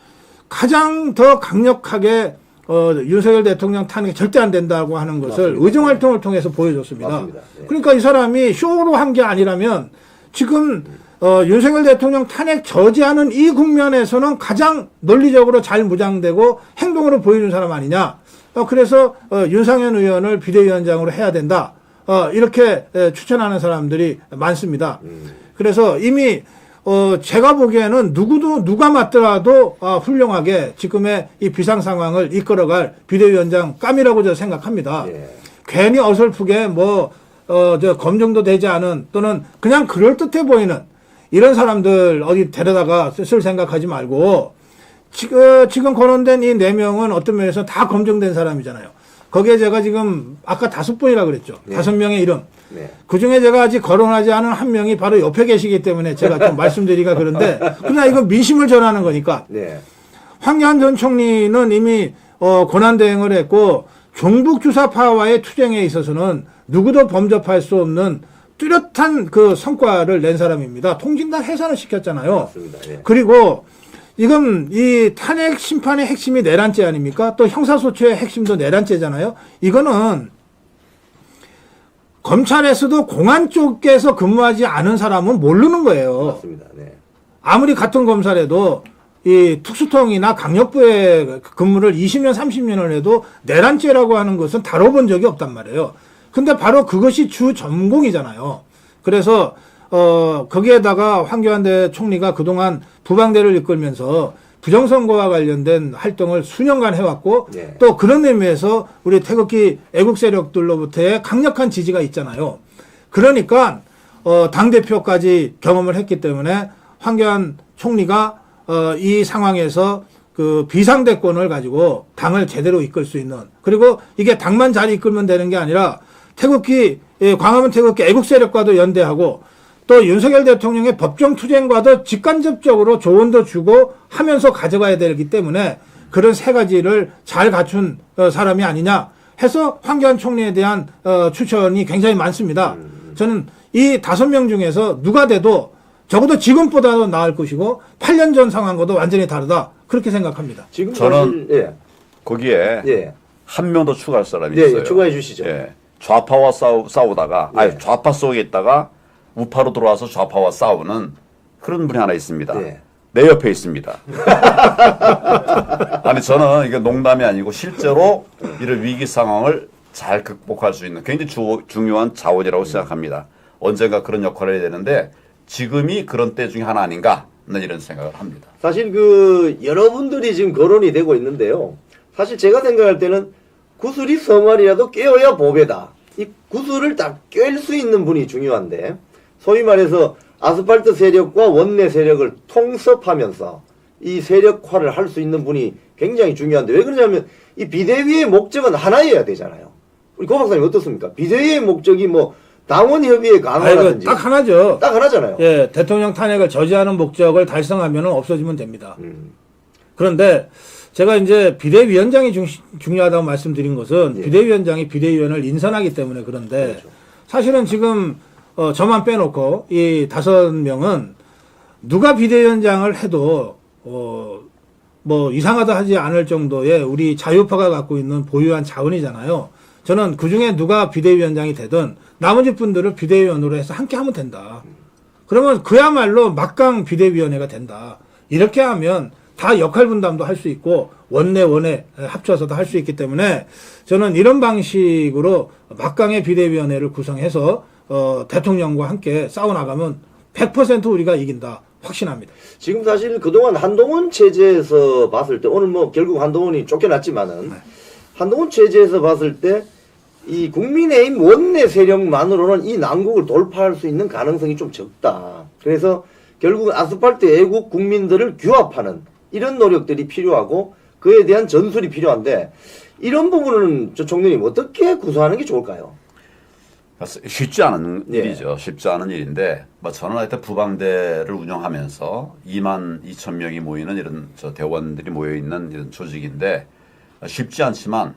가장 더 강력하게 윤석열 대통령 탄핵이 절대 안 된다고 하는 것을 맞습니다. 의정활동을 통해서 보여줬습니다. 맞습니다. 네. 그러니까 이 사람이 쇼로 한 게 아니라면 지금 윤석열 대통령 탄핵 저지하는 이 국면에서는 가장 논리적으로 잘 무장되고 행동으로 보여준 사람 아니냐. 그래서 윤상현 의원을 비대위원장으로 해야 된다. 이렇게 추천하는 사람들이 많습니다. 그래서 이미 제가 보기에는 누가 맡더라도 훌륭하게 지금의 이 비상 상황을 이끌어갈 비대위원장 감이라고 저는 생각합니다. 예. 괜히 어설프게 검증도 되지 않은 또는 그냥 그럴듯해 보이는 이런 사람들 어디 데려다가 쓸 생각하지 말고 지금 거론된 이 4명은 어떤 면에서 다 검증된 사람이잖아요. 거기에 제가 지금 아까 5분이라 그랬죠. 네. 5명의 이름. 네. 그 중에 제가 아직 거론하지 않은 한 명이 바로 옆에 계시기 때문에 제가 좀 말씀드리기가 그런데 그러나 이건 민심을 전하는 거니까. 네. 황교안 전 총리는 이미 권한대행을 했고 종북주사파와의 투쟁에 있어서는 누구도 범접할 수 없는 뚜렷한 그 성과를 낸 사람입니다. 통진당 해산을 시켰잖아요. 맞습니다. 예. 그리고 이건 이 탄핵 심판의 핵심이 내란죄 아닙니까? 또 형사소추의 핵심도 내란죄잖아요. 이거는 검찰에서도 공안 쪽에서 근무하지 않은 사람은 모르는 거예요. 맞습니다. 네. 아무리 같은 검찰에도 이 특수통이나 강력부의 근무를 20년, 30년을 해도 내란죄라고 하는 것은 다뤄본 적이 없단 말이에요. 근데 바로 그것이 주 전공이잖아요. 그래서 거기에다가 황교안 총리가 그동안 부방대를 이끌면서 부정선거와 관련된 활동을 수년간 해왔고 네. 또 그런 의미에서 우리 태극기 애국 세력들로부터의 강력한 지지가 있잖아요. 그러니까 당대표까지 경험을 했기 때문에 황교안 총리가 이 상황에서 그 비상대권을 가지고 당을 제대로 이끌 수 있는, 그리고 이게 당만 잘 이끌면 되는 게 아니라 광화문 태극기 애국 세력과도 연대하고 또 윤석열 대통령의 법정 투쟁과도 직간접적으로 조언도 주고 하면서 가져가야 되기 때문에 그런 세 가지를 잘 갖춘 사람이 아니냐 해서 황교안 총리에 대한 추천이 굉장히 많습니다. 저는 이 5명 중에서 누가 돼도 적어도 지금보다도 나을 것이고 8년 전 상황과도 완전히 다르다. 그렇게 생각합니다. 지금 저는 사실, 예. 거기에 예. 한 명 더 추가할 사람이 네, 있어요. 추가해 주시죠. 예. 좌파와 싸우다가 네. 좌파 속에 있다가 우파로 들어와서 좌파와 싸우는 그런 분이 하나 있습니다. 네. 내 옆에 있습니다. 아니 저는 이게 농담이 아니고 실제로 이런 위기 상황을 잘 극복할 수 있는 굉장히 중요한 자원이라고 생각합니다. 언젠가 그런 역할을 해야 되는데 지금이 그런 때 중에 하나 아닌가 하는 이런 생각을 합니다. 사실 여러분들이 지금 거론이 되고 있는데요. 사실 제가 생각할 때는 구슬이 서말이라도 깨어야 보배다. 이 구슬을 딱 꿰일 수 있는 분이 중요한데, 소위 말해서 아스팔트 세력과 원내 세력을 통섭하면서 이 세력화를 할 수 있는 분이 굉장히 중요한데, 왜 그러냐면 이 비대위의 목적은 하나여야 되잖아요. 우리 고 박사님 어떻습니까? 비대위의 목적이 당원 협의회 강화라든지 딱 하나죠. 딱 하나잖아요. 예, 대통령 탄핵을 저지하는 목적을 달성하면 없어지면 됩니다. 그런데 제가 이제 비대위원장이 중요하다고 말씀드린 것은 예. 비대위원장이 비대위원을 인선하기 때문에 그런데 그렇죠. 사실은 지금 저만 빼놓고 이 5명은 누가 비대위원장을 해도 이상하다 하지 않을 정도의 우리 자유파가 갖고 있는 보유한 자원이잖아요. 저는 그중에 누가 비대위원장이 되든 나머지 분들을 비대위원으로 해서 함께 하면 된다. 그러면 그야말로 막강 비대위원회가 된다. 이렇게 하면 다 역할 분담도 할 수 있고 원내 합쳐서도 할 수 있기 때문에 저는 이런 방식으로 막강의 비대위원회를 구성해서 대통령과 함께 싸워나가면 100% 우리가 이긴다. 확신합니다. 지금 사실 그동안 한동훈 체제에서 봤을 때, 오늘 결국 한동훈이 쫓겨났지만은, 한동훈 체제에서 봤을 때 이 국민의힘 원내 세력만으로는 이 난국을 돌파할 수 있는 가능성이 좀 적다. 그래서 결국 아스팔트 애국 국민들을 규합하는 이런 노력들이 필요하고 그에 대한 전술이 필요한데, 이런 부분은 총리님 어떻게 구사하는 게 좋을까요? 쉽지 않은 예. 일이죠. 쉽지 않은 일인데, 뭐 저는 하여튼 부방대를 운영하면서 22,000명이 모이는 이런 대원들이 모여 있는 이런 조직인데 쉽지 않지만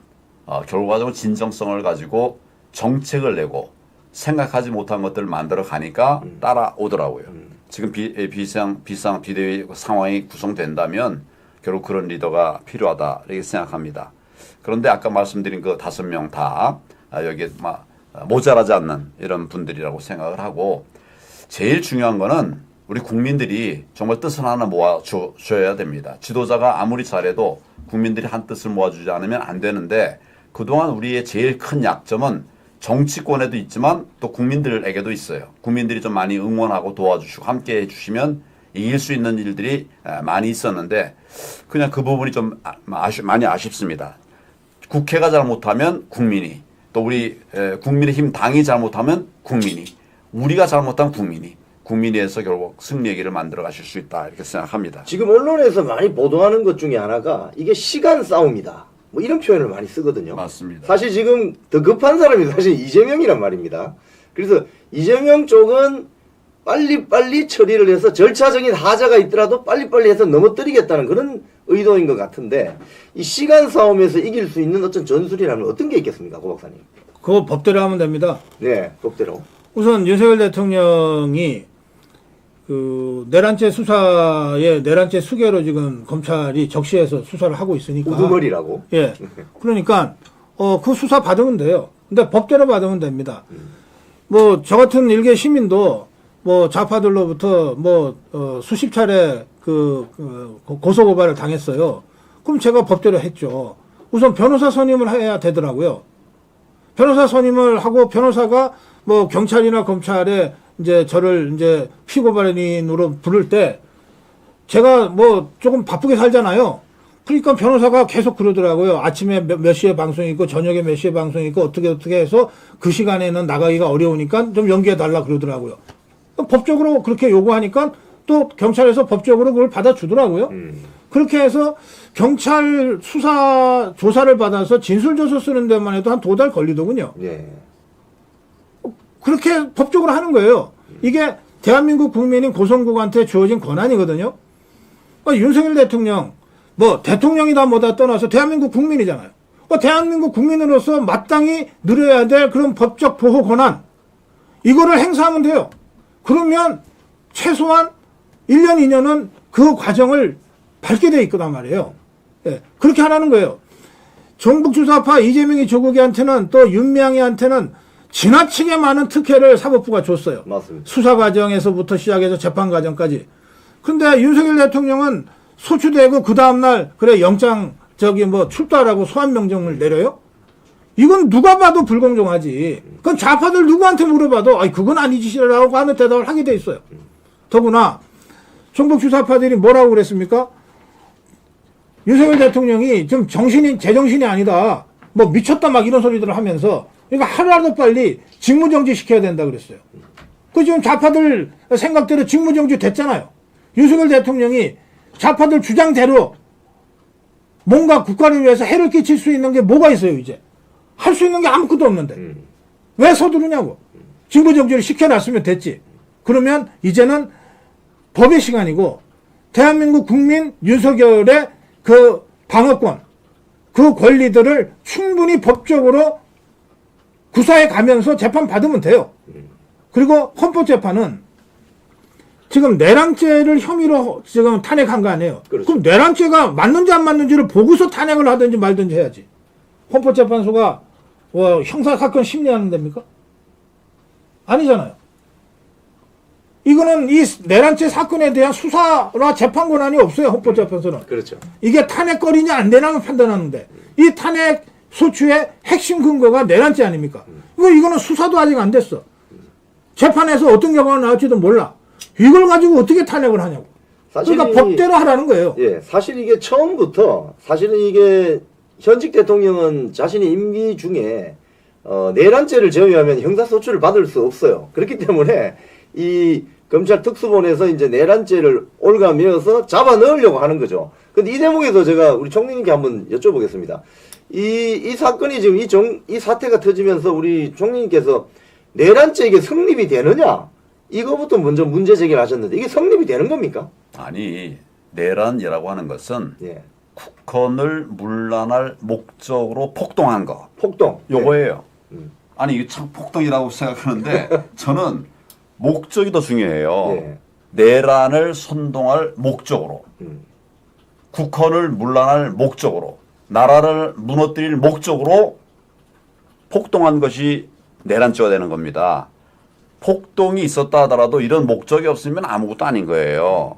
결과적으로 진정성을 가지고 정책을 내고 생각하지 못한 것들을 만들어 가니까 따라오더라고요. 지금 비대위 상황이 구성된다면 결국 그런 리더가 필요하다 이렇게 생각합니다. 그런데 아까 말씀드린 그 5명 다 여기에 모자라지 않는 이런 분들이라고 생각을 하고, 제일 중요한 거는 우리 국민들이 정말 뜻을 하나 모아줘야 됩니다. 지도자가 아무리 잘해도 국민들이 한 뜻을 모아주지 않으면 안 되는데, 그동안 우리의 제일 큰 약점은 정치권에도 있지만 또 국민들에게도 있어요. 국민들이 좀 많이 응원하고 도와주시고 함께 해주시면 이길 수 있는 일들이 많이 있었는데 그냥 그 부분이 좀 많이 아쉽습니다. 국회가 잘못하면 국민이, 또 우리 국민의힘 당이 잘못하면 국민이, 우리가 잘못하면 국민이 해서 결국 승리의 길을 만들어 가실 수 있다 이렇게 생각합니다. 지금 언론에서 많이 보도하는 것 중에 하나가 이게 시간 싸움이다. 뭐 이런 표현을 많이 쓰거든요. 맞습니다. 사실 지금 더 급한 사람이 사실 이재명이란 말입니다. 그래서 이재명 쪽은 빨리빨리 처리를 해서 절차적인 하자가 있더라도 빨리빨리 해서 넘어뜨리겠다는 그런 의도인 것 같은데, 이 시간 싸움에서 이길 수 있는 어떤 전술이라면 어떤 게 있겠습니까, 고 박사님? 그거 법대로 하면 됩니다. 네, 법대로. 우선 윤석열 대통령이 그 내란죄 수사에 내란죄 수개로 지금 검찰이 적시해서 수사를 하고 있으니까. 우두머리라고. 예. 그러니까 그 수사 받으면 돼요. 근데 법대로 받으면 됩니다. 뭐 저 같은 일개 시민도 뭐 좌파들로부터 수십 차례 고소 고발을 당했어요. 그럼 제가 법대로 했죠. 우선 변호사 선임을 해야 되더라고요. 변호사 선임을 하고 변호사가 뭐 경찰이나 검찰에 이제 저를 이제 피고발인으로 부를 때 제가 뭐 조금 바쁘게 살잖아요. 그러니까 변호사가 계속 그러더라고요. 아침에 몇 시에 방송이 있고 저녁에 몇 시에 방송이 있고 어떻게 해서 그 시간에는 나가기가 어려우니까 좀 연기해 달라 그러더라고요. 법적으로 그렇게 요구하니까 또 경찰에서 법적으로 그걸 받아주더라고요. 그렇게 해서 경찰 수사 조사를 받아서 진술조서 쓰는 데만 해도 한 2달 걸리더군요. 네. 그렇게 법적으로 하는 거예요. 이게 대한민국 국민인 고성국한테 주어진 권한이거든요. 윤석열 대통령, 대통령이다 뭐다 떠나서 대한민국 국민이잖아요. 대한민국 국민으로서 마땅히 누려야 될 그런 법적 보호 권한, 이거를 행사하면 돼요. 그러면 최소한 1년, 2년은 그 과정을 밟게 돼 있거단 말이에요. 예, 그렇게 하라는 거예요. 종북주사파 이재명이 조국이한테는 또 윤미향이한테는 지나치게 많은 특혜를 사법부가 줬어요. 맞습니다. 수사 과정에서부터 시작해서 재판 과정까지. 근데 윤석열 대통령은 소추되고 그 다음날 그래 영장 출두하라고 소환명령을 내려요? 이건 누가 봐도 불공정하지. 그건 좌파들 누구한테 물어봐도 그건 아니지라고 하는 대답을 하게 돼 있어요. 더구나 종북주사파들이 뭐라고 그랬습니까? 윤석열 대통령이 좀 제정신이 아니다. 미쳤다 막 이런 소리들을 하면서 그러니까 하루라도 빨리 직무정지 시켜야 된다 그랬어요. 그 지금 좌파들 생각대로 직무정지 됐잖아요. 윤석열 대통령이 좌파들 주장대로 뭔가 국가를 위해서 해를 끼칠 수 있는 게 뭐가 있어요, 이제. 할 수 있는 게 아무것도 없는데. 왜 서두르냐고. 직무정지를 시켜놨으면 됐지. 그러면 이제는 법의 시간이고 대한민국 국민 윤석열의 그 방어권, 그 권리들을 충분히 법적으로 구사해 가면서 재판 받으면 돼요. 그리고 헌법재판은 지금 내란죄를 혐의로 지금 탄핵한 거 아니에요. 그렇죠. 그럼 내란죄가 맞는지 안 맞는지를 보고서 탄핵을 하든지 말든지 해야지. 헌법재판소가 형사사건 심리하는 데입니까? 아니잖아요. 이거는 이 내란죄 사건에 대한 수사와 재판 권한이 없어요. 헌법재판소는. 그렇죠. 이게 탄핵거리냐 안 되냐만 판단하는데 이 탄핵 소추의 핵심 근거가 내란죄 아닙니까? 이거는 수사도 아직 안 됐어. 재판에서 어떤 결과가 나올지도 몰라. 이걸 가지고 어떻게 탄핵을 하냐고. 그러니까 법대로 하라는 거예요. 예, 사실 이게 처음부터 사실은 이게 현직 대통령은 자신의 임기 중에 내란죄를 제외하면 형사소추를 받을 수 없어요. 그렇기 때문에 이 검찰 특수본에서 이제 내란죄를 올가매어서 잡아 넣으려고 하는 거죠. 근데 이 대목에서 제가 우리 총리님께 한번 여쭤보겠습니다. 이 사건이 지금 이 사태가 터지면서 우리 총리님께서 내란죄 이게 성립이 되느냐? 이거부터 먼저 문제 제기를 하셨는데 이게 성립이 되는 겁니까? 아니 내란이라고 하는 것은 예. 국헌을 문란할 목적으로 폭동한 거 폭동. 요거예요. 음. 아니 이게 참 폭동이라고 생각하는데 저는 목적이 더 중요해요. 예. 내란을 선동할 목적으로 음. 국헌을 문란할 목적으로 나라를 무너뜨릴 목적으로 폭동한 것이 내란죄가 되는 겁니다. 폭동이 있었다 하더라도 이런 목적이 없으면 아무것도 아닌 거예요.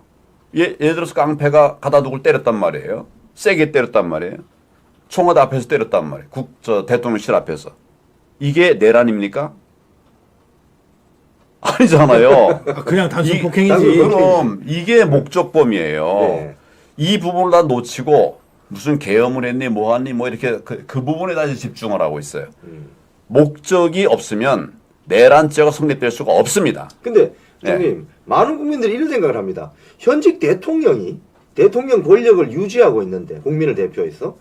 예를 들어서 깡패가 가다 누굴 때렸단 말이에요. 세게 때렸단 말이에요. 청와대 앞에서 때렸단 말이에요. 대통령실 앞에서. 이게 내란입니까? 아니잖아요. 그냥 단순 이- 폭행이지. 그럼 이게 목적범이에요. 네. 이 부분을 다 놓치고 무슨 계엄을 했니 뭐 하니 뭐 이렇게 그 부분에 다시 집중을 하고 있어요. 목적이 없으면 내란죄가 성립될 수가 없습니다. 근데 형님 많은 국민들이 이런 생각을 합니다. 현직 대통령이 대통령 권력을 유지하고 있는데 국민을 대표해서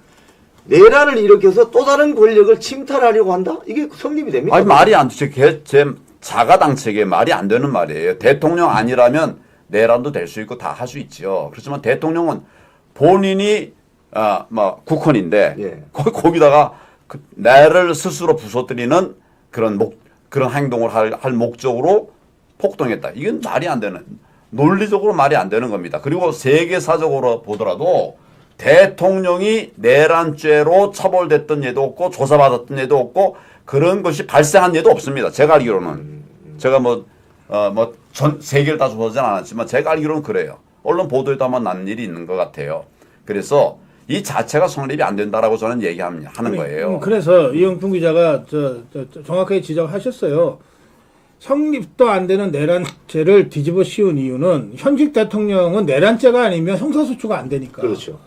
내란을 일으켜서 또 다른 권력을 침탈하려고 한다? 이게 성립이 됩니까? 아니 말이 안 돼. 제 자가당책에 말이 안 되는 말이에요. 대통령 아니라면 내란도 될 수 있고 다 할 수 있죠. 그렇지만 대통령은 본인이 국헌인데 예. 거기다가 나를 스스로 부서뜨리는 그런 행동을 할 목적으로 폭동했다. 이건 말이 안 되는 논리적으로 말이 안 되는 겁니다. 그리고 세계사적으로 보더라도 대통령이 내란죄로 처벌됐던 예도 없고 조사받았던 예도 없고 그런 것이 발생한 예도 없습니다. 제가 알기로는 제가 전 세계를 다 조사하진 않았지만 제가 알기로는 그래요. 언론 보도에다만 난 일이 있는 것 같아요. 그래서 이 자체가 성립이 안 된다라고 저는 얘기하는 거예요. 그래서 이영풍 기자가 정확하게 지적하셨어요. 성립도 안 되는 내란죄를 뒤집어 씌운 이유는 현직 대통령은 내란죄가 아니면 형사소추가 안 되니까. 그렇죠.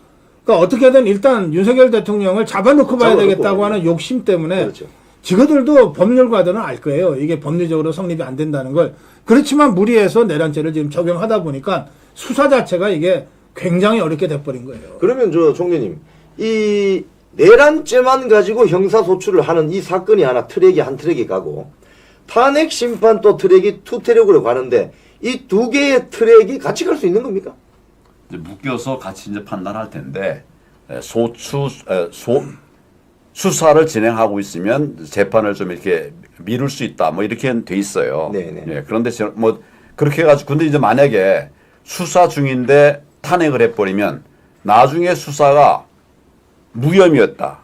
그러니까 어떻게든 일단 윤석열 대통령을 잡아놓고 봐야 잡아놓고 되겠다고 봐야 하는 욕심 때문에 그렇죠. 지그들도 법률가들은 알 거예요. 이게 법리적으로 성립이 안 된다는 걸. 그렇지만 무리해서 내란죄를 지금 적용하다 보니까 수사 자체가 이게 굉장히 어렵게 돼버린 거예요. 그러면 저 총리님 이 내란죄만 가지고 형사소추를 하는 이 사건이 하나 한 트랙이 가고 탄핵 심판 또 트랙이 투 트랙으로 가는데 이 두 개의 트랙이 같이 갈 수 있는 겁니까? 이제 묶여서 같이 이제 판단할 텐데 수사를 진행하고 있으면 재판을 좀 이렇게 미룰 수 있다. 뭐 이렇게 돼 있어요. 네네. 예, 그런데 뭐 그렇게 해가지고 근데 이제 만약에 수사 중인데 탄핵을 해버리면 나중에 수사가 무혐의였다.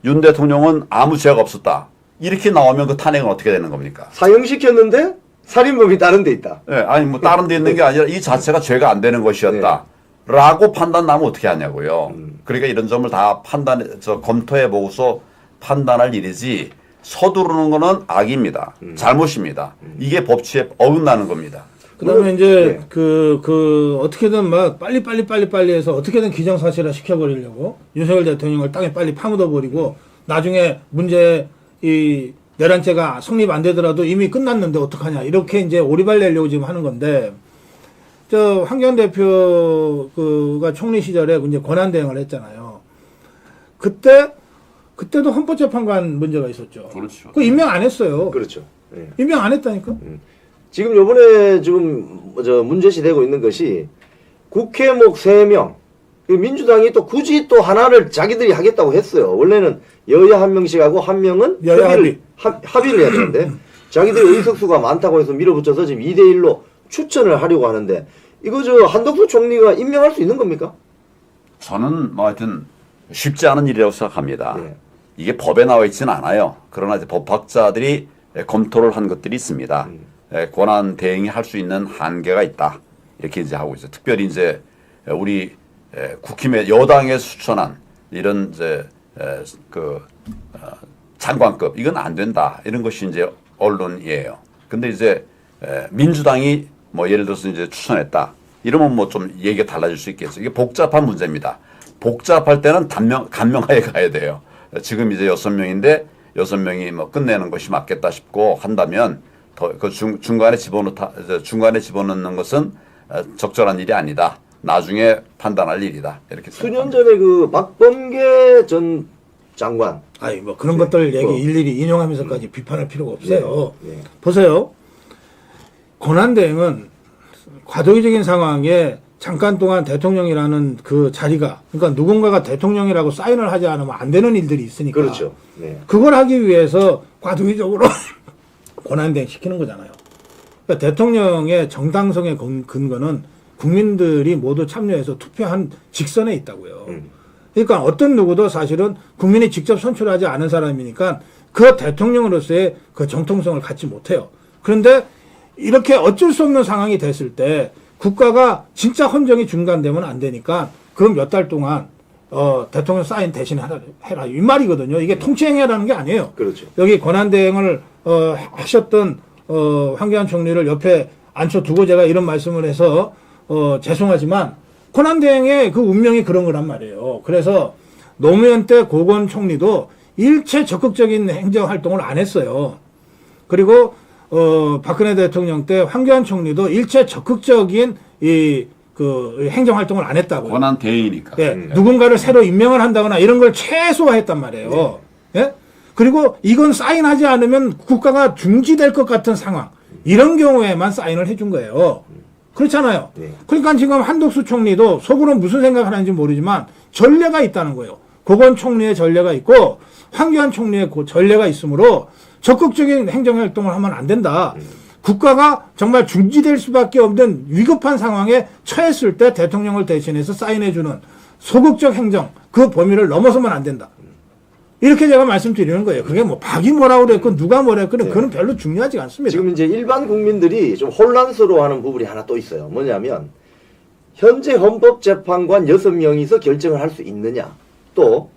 윤 대통령은 아무 죄가 없었다. 이렇게 나오면 그 탄핵은 어떻게 되는 겁니까? 사형시켰는데 살인범이 다른 데 있다. 예, 아니 뭐 다른 데 있는 게 아니라 이 자체가 죄가 안 되는 것이었다. 라고 판단 나면 어떻게 하냐고요. 그러니까 이런 점을 다 검토해 보고서 판단할 일이지 서두르는 거는 악입니다. 잘못입니다. 이게 법치에 어긋나는 겁니다. 그다음에 이제 네. 어떻게든 막 빨리 해서 어떻게든 기정사실화 시켜버리려고 윤석열 대통령을 땅에 빨리 파묻어버리고 나중에 이 내란죄가 성립 안 되더라도 이미 끝났는데 어떡하냐 이렇게 이제 오리발 내려고 지금 하는 건데 황교안 대표가 총리 시절에 이제 권한 대행을 했잖아요. 그때도 헌법재판관 문제가 있었죠. 그렇죠. 그 임명 안 했어요. 그렇죠. 예. 임명 안 했다니까. 지금 요번에 문제시되고 있는 것이 국회목 3명 민주당이 또 굳이 또 하나를 자기들이 하겠다고 했어요. 원래는 여야 1명씩 하고 1명은 여야 합의를 해야 되는데 자기들이 의석수가 많다고 해서 밀어붙여서 지금 2대1로 추천을 하려고 하는데 이거 한덕수 총리가 임명할 수 있는 겁니까? 저는 뭐 하여튼 쉽지 않은 일이라고 생각합니다. 네. 이게 법에 나와 있지는 않아요. 그러나 이제 법학자들이 검토를 한 것들이 있습니다. 권한 대행이 할 수 있는 한계가 있다. 이렇게 이제 하고 있어요. 특별히 이제 우리 국힘의 여당에서 추천한 이런 이제 장관급 이건 안 된다. 이런 것이 이제 언론이에요. 근데 이제 민주당이 뭐 예를 들어서 이제 추천했다. 이러면 뭐 좀 얘기가 달라질 수 있겠죠. 이게 복잡한 문제입니다. 복잡할 때는 간명하에 가야 돼요. 지금 이제 6명인데 6명이 뭐 끝내는 것이 맞겠다 싶고 한다면 중간에 집어넣는 것은 적절한 일이 아니다. 나중에 판단할 일이다. 이렇게 수년 전에 그 박범계 전 장관 아니 뭐 그런 것들 얘기 일일이 인용하면서까지 비판할 필요가 없어요. 네. 보세요. 권한대행은 과도기적인 상황에 잠깐 동안 대통령이라는 그 자리가, 그러니까 누군가가 대통령이라고 사인을 하지 않으면 안 되는 일들이 있으니까. 그렇죠. 네. 그걸 하기 위해서 과도기적으로 권한대행 시키는 거잖아요. 그러니까 대통령의 정당성의 근거는 국민들이 모두 참여해서 투표한 직선에 있다고요. 그러니까 어떤 누구도 사실은 국민이 직접 선출하지 않은 사람이니까 그 대통령으로서의 그 정통성을 갖지 못해요. 그런데 이렇게 어쩔 수 없는 상황이 됐을 때 국가가 진짜 헌정이 중단되면 안 되니까 그 몇 달 동안 대통령 사인 대신 해라 이 말이거든요. 이게 통치행위라는 게 아니에요. 그렇죠. 여기 권한대행을 하셨던 황교안 총리를 옆에 앉혀두고 제가 이런 말씀을 해서 죄송하지만 권한대행의 그 운명이 그런 거란 말이에요. 그래서 노무현 때 고건 총리도 일체 적극적인 행정활동을 안 했어요. 그리고 박근혜 대통령 때 황교안 총리도 일체 적극적인 그 행정활동을 안 했다고요. 권한 대행이니까. 예, 누군가를 새로 임명을 한다거나 이런 걸 최소화했단 말이에요. 예? 그리고 이건 사인하지 않으면 국가가 중지될 것 같은 상황. 이런 경우에만 사인을 해준 거예요. 그렇잖아요. 네. 그러니까 지금 한덕수 총리도 속으로 무슨 생각을 하는지 모르지만 전례가 있다는 거예요. 고건 총리의 전례가 있고 황교안 총리의 전례가 있으므로 적극적인 행정활동을 하면 안 된다. 국가가 정말 중지될 수밖에 없는 위급한 상황에 처했을 때 대통령을 대신해서 사인해주는 소극적 행정, 그 범위를 넘어서면 안 된다. 이렇게 제가 말씀드리는 거예요. 그게 뭐 박이 뭐라고 그랬건 누가 뭐라 그랬건 그건 별로 중요하지 않습니다. 지금 이제 일반 국민들이 좀 혼란스러워하는 부분이 하나 또 있어요. 뭐냐면 현재 헌법재판관 6명이서 결정을 할 수 있느냐. 또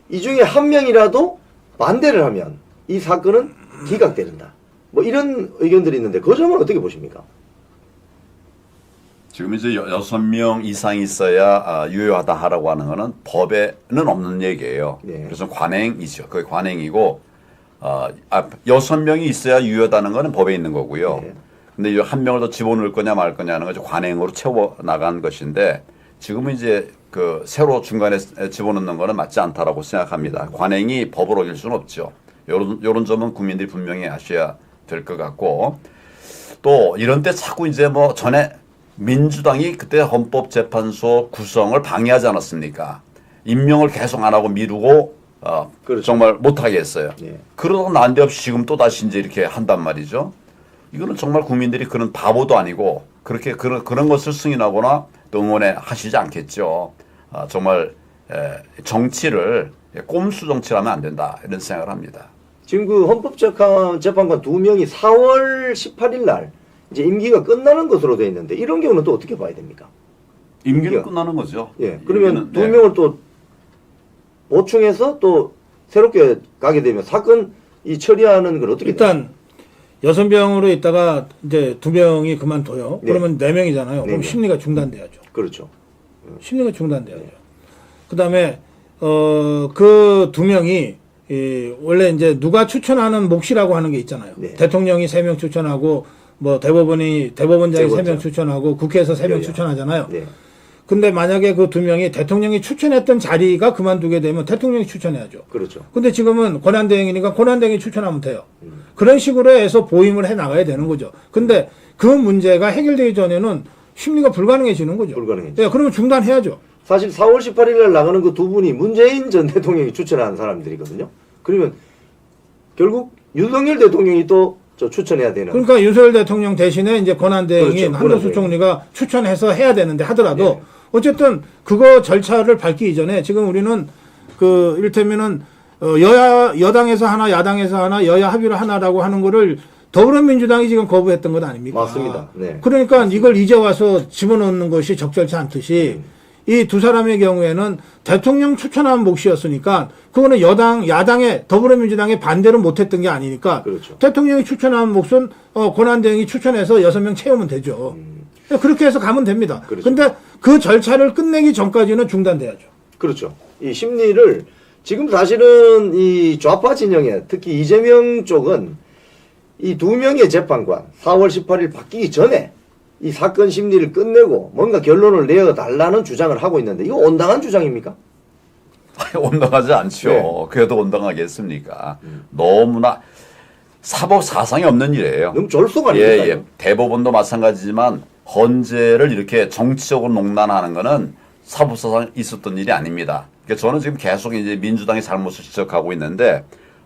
이 중에 한 명이라도 반대를 하면 이 사건은 기각된다. 뭐 이런 의견들이 있는데 그 점은 어떻게 보십니까? 지금 이제 6명 이상 있어야 유효하다라고 하는 거는 법에는 없는 얘기예요. 네. 그래서 관행이죠. 그게 관행이고 6명이 있어야 유효하다는 거는 법에 있는 거고요. 네. 근데 이 한 명을 더 집어넣을 거냐 말 거냐는 것이 관행으로 채워 나간 것인데 지금은 이제 그 새로 중간에 집어넣는 거는 맞지 않다라고 생각합니다. 관행이 법으로 어길 수는 없죠. 요런 점은 국민들이 분명히 아셔야 될 것 같고 또 이런 때 자꾸 이제 뭐 전에 민주당이 그때 헌법재판소 구성을 방해하지 않았습니까? 임명을 계속 안 하고 미루고 그렇죠. 정말 못하게 했어요. 예. 그러다가 난데없이 지금 또 다시 이제 이렇게 한단 말이죠. 이거는 정말 국민들이 그런 바보도 아니고 그렇게 그런 것을 승인하거나 또 응원해 하시지 않겠죠. 정말 정치를 꼼수 정치를 하면 안 된다 이런 생각을 합니다. 지금 그 헌법재판관 2명이 4월 18일 날 이제 임기가 끝나는 것으로 되어 있는데 이런 경우는 또 어떻게 봐야 됩니까? 임기는 끝나는 거죠. 예. 그러면 임기는, 2명을 또 보충해서 또 새롭게 가게 되면 사건 이 처리하는 걸 어떻게 일단 6명으로 있다가 이제 2명이 그만둬요. 네. 그러면 4명이잖아요. 그럼 네. 심리가 중단돼야죠. 그렇죠. 심리가 중단돼야죠. 그다음에 그 2명이 원래 이제 누가 추천하는 몫이라고 하는 게 있잖아요. 네. 대통령이 3명 추천하고 뭐 대법원장이 3명 추천하고 국회에서 3명 예, 예. 추천하잖아요. 네. 근데 만약에 그 2명이 대통령이 추천했던 자리가 그만두게 되면 대통령이 추천해야죠. 그렇죠. 근데 지금은 권한대행이니까 권한대행이 추천하면 돼요. 그런 식으로 해서 보임을 해 나가야 되는 거죠. 근데 그 문제가 해결되기 전에는 심리가 불가능해지는 거죠. 불가능해지죠. 예, 그러면 중단해야죠. 사실 4월 18일 날 나가는 그 2분이 문재인 전 대통령이 추천한 사람들이거든요. 그러면 결국 윤석열 대통령이 또 저 추천해야 되는. 그러니까 윤석열 대통령 대신에 이제 권한대행인 그렇죠. 한덕수 권한대행. 총리가 추천해서 해야 되는데 하더라도 네. 어쨌든 그거 절차를 밟기 이전에 지금 우리는 그 이를테면은 여당에서 하나 야당에서 하나 여야 합의를 하나라고 하는 거를 더불어민주당이 지금 거부했던 것 아닙니까? 맞습니다. 네. 그러니까 이걸 이제 와서 집어넣는 것이 적절치 않듯이 이 두 사람의 경우에는 대통령 추천한 몫이었으니까 그거는 야당의 더불어민주당의 반대를 못했던 게 아니니까 그렇죠. 대통령이 추천한 몫은 권한대행이 추천해서 6명 채우면 되죠. 그렇게 해서 가면 됩니다. 그렇죠. 근데 그 절차를 끝내기 전까지는 중단돼야죠. 그렇죠. 이 심리를 지금 사실은 이 좌파 진영에 특히 이재명 쪽은 이 2명의 재판관 4월 18일 바뀌기 전에 이 사건 심리를 끝내고 뭔가 결론을 내어달라는 주장을 하고 있는데 이거 온당한 주장입니까? 온당하지 않죠. 네. 그래도 온당하겠습니까? 너무나 사법 사상이 없는 일이에요. 너무 졸속 예, 아닙니까? 예. 대법원도 마찬가지지만 헌재를 이렇게 정치적으로 농단하는 거는 사법사상 있었던 일이 아닙니다. 그러니까 저는 지금 계속 이제 민주당의 잘못을 지적하고 있는데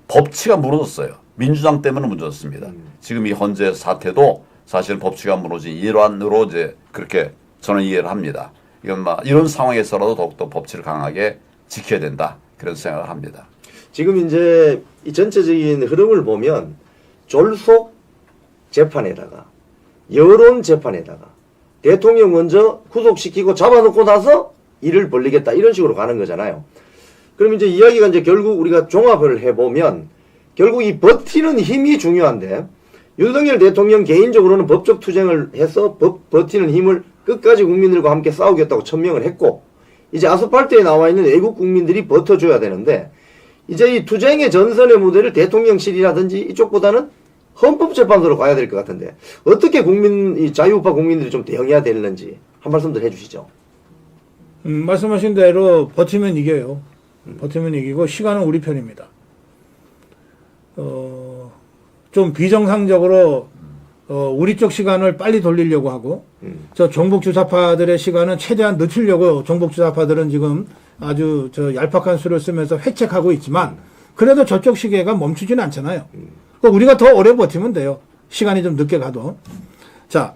법치가 무너졌어요. 민주당 때문에 무너졌습니다. 지금 이 헌재 사태도 사실 법치가 무너진 일환으로 이제 그렇게 저는 이해를 합니다. 이건 막 이런 상황에서라도 더욱더 법치를 강하게 지켜야 된다. 그런 생각을 합니다. 지금 이제 이 전체적인 흐름을 보면 졸속 재판에다가 여론 재판에다가 대통령 먼저 구속시키고 잡아놓고 나서 일을 벌리겠다 이런 식으로 가는 거잖아요. 그럼 이제 이야기가 이제 결국 우리가 종합을 해보면 결국 이 버티는 힘이 중요한데 윤석열 대통령 개인적으로는 법적 투쟁을 해서 버티는 힘을 끝까지 국민들과 함께 싸우겠다고 천명을 했고 이제 아스팔트에 나와 있는 애국 국민들이 버텨줘야 되는데 이제 이 투쟁의 전선의 무대를 대통령실이라든지 이쪽보다는 헌법재판소로 가야 될 것 같은데 어떻게 이 자유우파 국민들이 좀 대응해야 되는지 한 말씀들 해주시죠. 말씀하신 대로 버티면 이겨요. 버티면 이기고 시간은 우리 편입니다. 좀 비정상적으로 우리 쪽 시간을 빨리 돌리려고 하고 저 종북주사파들의 시간은 최대한 늦추려고 종북주사파들은 지금 아주 저 얄팍한 수를 쓰면서 회책하고 있지만 그래도 저쪽 시계가 멈추지는 않잖아요. 그러니까 우리가 더 오래 버티면 돼요. 시간이 좀 늦게 가도. 자,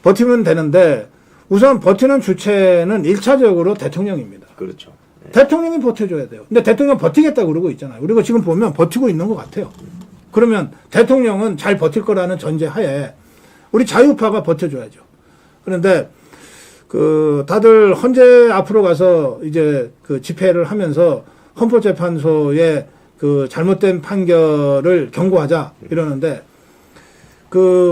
버티면 되는데 우선 버티는 주체는 1차적으로 대통령입니다. 그렇죠. 대통령이 버텨줘야 돼요. 근데 대통령 버티겠다고 그러고 있잖아요. 그리고 지금 보면 버티고 있는 것 같아요. 그러면 대통령은 잘 버틸 거라는 전제 하에 우리 자유파가 버텨줘야죠. 그런데 다들 헌재 앞으로 가서 이제 집회를 하면서 헌법재판소의 잘못된 판결을 경고하자 이러는데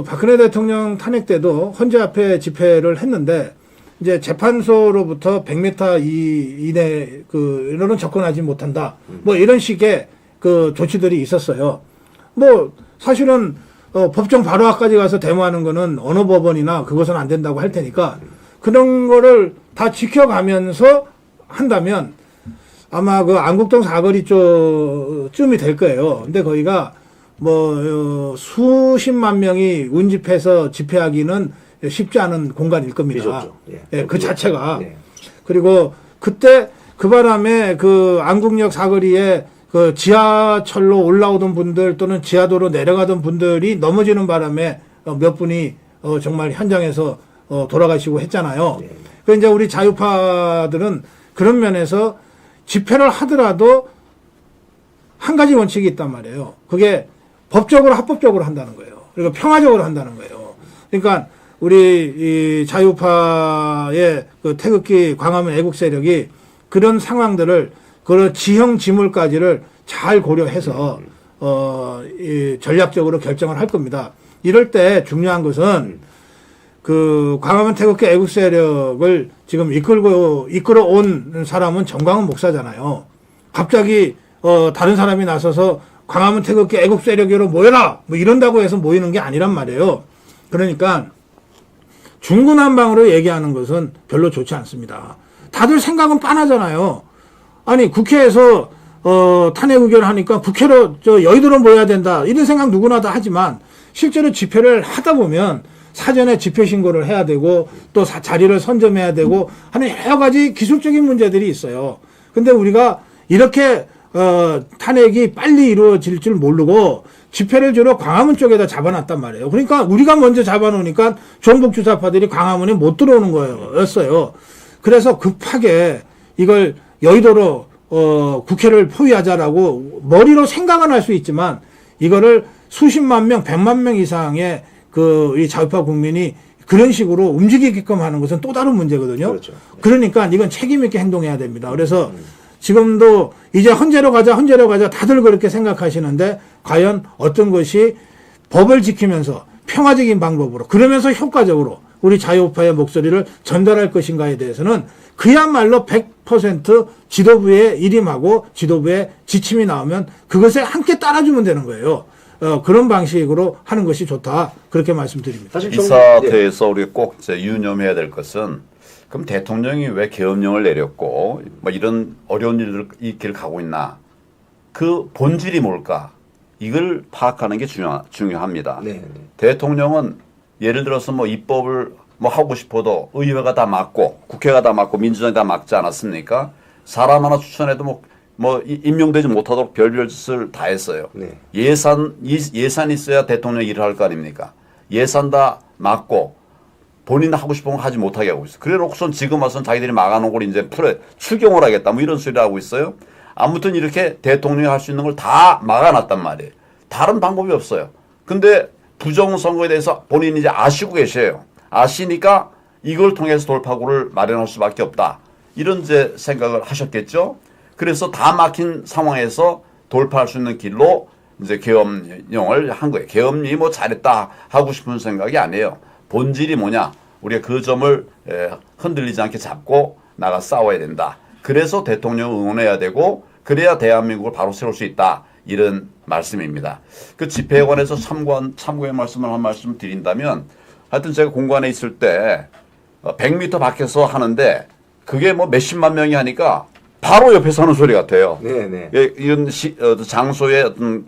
박근혜 대통령 탄핵 때도 헌재 앞에 집회를 했는데 이제 재판소로부터 100m 이내 이로는 접근하지 못한다. 뭐 이런 식의 조치들이 있었어요. 뭐 사실은 법정 바로 앞까지 가서 데모하는 거는 어느 법원이나 그것은 안 된다고 할 테니까 그런 거를 다 지켜가면서 한다면 아마 안국동 사거리 쪽쯤이 될 거예요. 근데 거기가 수십만 명이 운집해서 집회하기는 쉽지 않은 공간일 겁니다. 예, 그 자체가. 예. 그리고 그때 그 바람에 안국역 사거리에 지하철로 올라오던 분들 또는 지하도로 내려가던 분들이 넘어지는 바람에 몇 분이 정말 현장에서 돌아가시고 했잖아요. 예. 그 이제 우리 자유파들은 그런 면에서 집회를 하더라도 한 가지 원칙이 있단 말이에요. 그게 법적으로 합법적으로 한다는 거예요. 그리고 평화적으로 한다는 거예요. 그러니까 우리 이 자유파의 태극기 광화문 애국 세력이 그런 상황들을 그런 지형 지물까지를 잘 고려해서 이 전략적으로 결정을 할 겁니다. 이럴 때 중요한 것은 광화문 태극기 애국 세력을 지금 이끌어 온 사람은 정광훈 목사잖아요. 갑자기 다른 사람이 나서서 광화문 태극기 애국 세력으로 모여라 뭐 이런다고 해서 모이는 게 아니란 말이에요. 그러니까 중구난방으로 얘기하는 것은 별로 좋지 않습니다. 다들 생각은 빤하잖아요. 아니 국회에서 탄핵 의결을 하니까 국회로 여의도로 모여야 된다 이런 생각 누구나 다 하지만 실제로 집회를 하다 보면 사전에 집회 신고를 해야 되고 또 자리를 선점해야 되고 하는 여러 가지 기술적인 문제들이 있어요. 근데 우리가 이렇게 탄핵이 빨리 이루어질 줄 모르고 집회를 주로 광화문 쪽에다 잡아놨단 말이에요. 그러니까 우리가 먼저 잡아놓으니까 종북주사파들이 광화문에 못 들어오는 거였어요. 그래서 급하게 이걸 여의도로 국회를 포위하자라고 머리로 생각은 할 수 있지만 이거를 수십만 명, 100만 명 이상의 이 자유파 국민이 그런 식으로 움직이게끔 하는 것은 또 다른 문제거든요. 그렇죠. 그러니까 이건 책임 있게 행동해야 됩니다. 그래서 지금도 이제 헌재로 가자 다들 그렇게 생각하시는데 과연 어떤 것이 법을 지키면서 평화적인 방법으로 그러면서 효과적으로 우리 자유파의 목소리를 전달할 것인가에 대해서는 그야말로 100% 지도부의 일임하고 지도부의 지침이 나오면 그것에 함께 따라주면 되는 거예요. 그런 방식으로 하는 것이 좋다. 그렇게 말씀드립니다. 사실 이 사태에서 우리가 꼭 이제 유념해야 될 것은 그럼 대통령이 왜 계엄령을 내렸고 뭐 이런 어려운 일을 이 길을 가고 있나? 그 본질이 뭘까? 이걸 파악하는 게 중요합니다. 네. 대통령은 예를 들어서 뭐 입법을 뭐 하고 싶어도 의회가 다 막고 국회가 다 막고 민주당이 다 막지 않았습니까? 사람 하나 추천해도 뭐 임명되지 못하도록 별별 짓을 다 했어요. 네. 예산이 있어야 대통령이 일을 할 거 아닙니까? 예산 다 막고 본인 하고 싶은 거 하지 못하게 하고 있어요. 그래 놓고선 지금 와서는 자기들이 막아놓은 걸 이제 추경을 하겠다 뭐 이런 소리를 하고 있어요. 아무튼 이렇게 대통령이 할 수 있는 걸 다 막아놨단 말이에요. 다른 방법이 없어요. 근데 부정선거에 대해서 본인이 이제 아시고 계셔요. 아시니까 이걸 통해서 돌파구를 마련할 수밖에 없다. 이런 이제 생각을 하셨겠죠. 그래서 다 막힌 상황에서 돌파할 수 있는 길로 이제 계엄령을 한 거예요. 계엄이 뭐 잘했다 하고 싶은 생각이 아니에요. 본질이 뭐냐? 우리가 그 점을 흔들리지 않게 잡고 나가 싸워야 된다. 그래서 대통령을 응원해야 되고 그래야 대한민국을 바로 세울 수 있다. 이런 말씀입니다. 그 집회에 관해서 참고의 말씀을 한 말씀 드린다면 하여튼 제가 공관에 있을 때 100m 밖에서 하는데 그게 뭐 몇십만 명이 하니까 바로 옆에서 하는 소리 같아요. 네네. 이런 장소의 어떤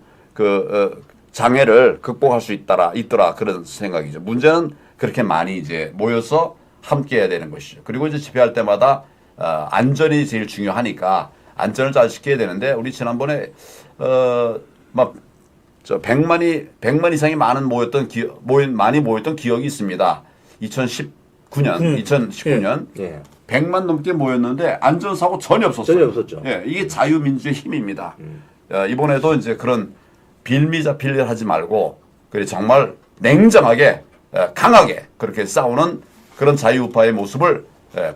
장애를 극복할 수 있더라 그런 생각이죠. 문제는 그렇게 많이 이제 모여서 함께 해야 되는 것이죠. 그리고 이제 집회할 때마다 안전이 제일 중요하니까 안전을 잘 지켜야 되는데 우리 지난번에 막 100만 이상이 많이 모였던 기억이 있습니다. 2019년 예. 100만 넘게 모였는데 안전사고 전혀 없었어요. 전혀 없었죠. 예, 이게 자유민주의 힘입니다. 이번에도 이제 그런 빌미자필을 하지 말고 그래 정말 냉정하게 강하게 그렇게 싸우는 그런 자유우파의 모습을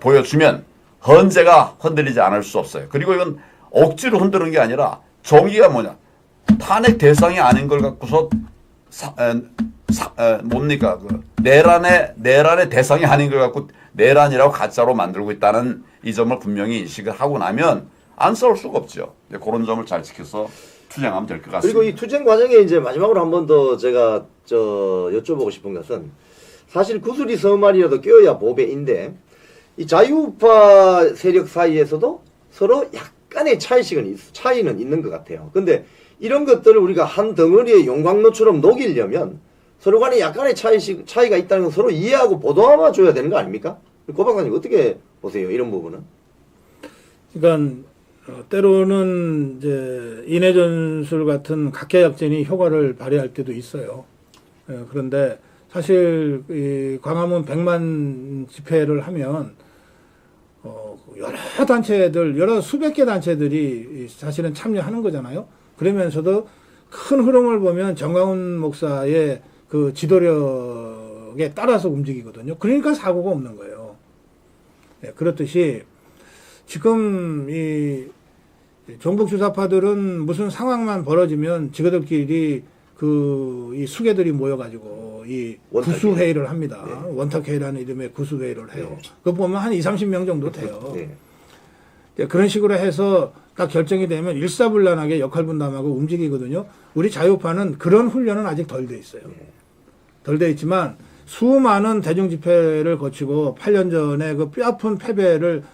보여주면 헌재가 흔들리지 않을 수 없어요. 그리고 이건 억지로 흔드는 게 아니라 정의가 뭐냐? 탄핵 대상이 아닌 걸 갖고서 뭡니까? 그 내란의 대상이 아닌 걸 갖고 내란이라고 가짜로 만들고 있다는 이 점을 분명히 인식을 하고 나면 안 싸울 수가 없죠. 그런 점을 잘 지켜서 투쟁하면 될 것 같습니다. 그리고 이 투쟁 과정에 이제 마지막으로 한 번 더 제가 여쭤보고 싶은 것은 사실 구슬이 서말이라도 껴야 보배인데 이 자유우파 세력 사이에서도 서로 약간의 차이는 있는 것 같아요. 근데 이런 것들을 우리가 한 덩어리의 용광로처럼 녹이려면 서로 간에 약간의 차이가 있다는 걸 서로 이해하고 보도하마 줘야 되는 거 아닙니까? 고 박사님 어떻게 보세요? 이런 부분은? 그러니까 때로는 이제 인해전술 같은 각계약전이 효과를 발휘할 때도 있어요. 그런데 사실 이 광화문 100만 집회를 하면 여러 단체들, 여러 수백 개 단체들이 사실은 참여하는 거잖아요. 그러면서도 큰 흐름을 보면 정광훈 목사의 그 지도력에 따라서 움직이거든요. 그러니까 사고가 없는 거예요. 네, 그렇듯이 지금 이 종북주사파들은 무슨 상황만 벌어지면 지그들끼리 이 수계들이 모여가지고 이 구수회의를 합니다. 네. 원탁회의라는 이름의 구수회의를 해요. 네. 그거 보면 한 20-30명 정도 돼요. 네. 그런 식으로 해서 딱 결정이 되면 일사불란하게 역할 분담하고 움직이거든요. 우리 자유파는 그런 훈련은 아직 덜 돼 있어요. 덜 돼 있지만 수많은 대중집회를 거치고 8년 전에 그 뼈아픈 패배를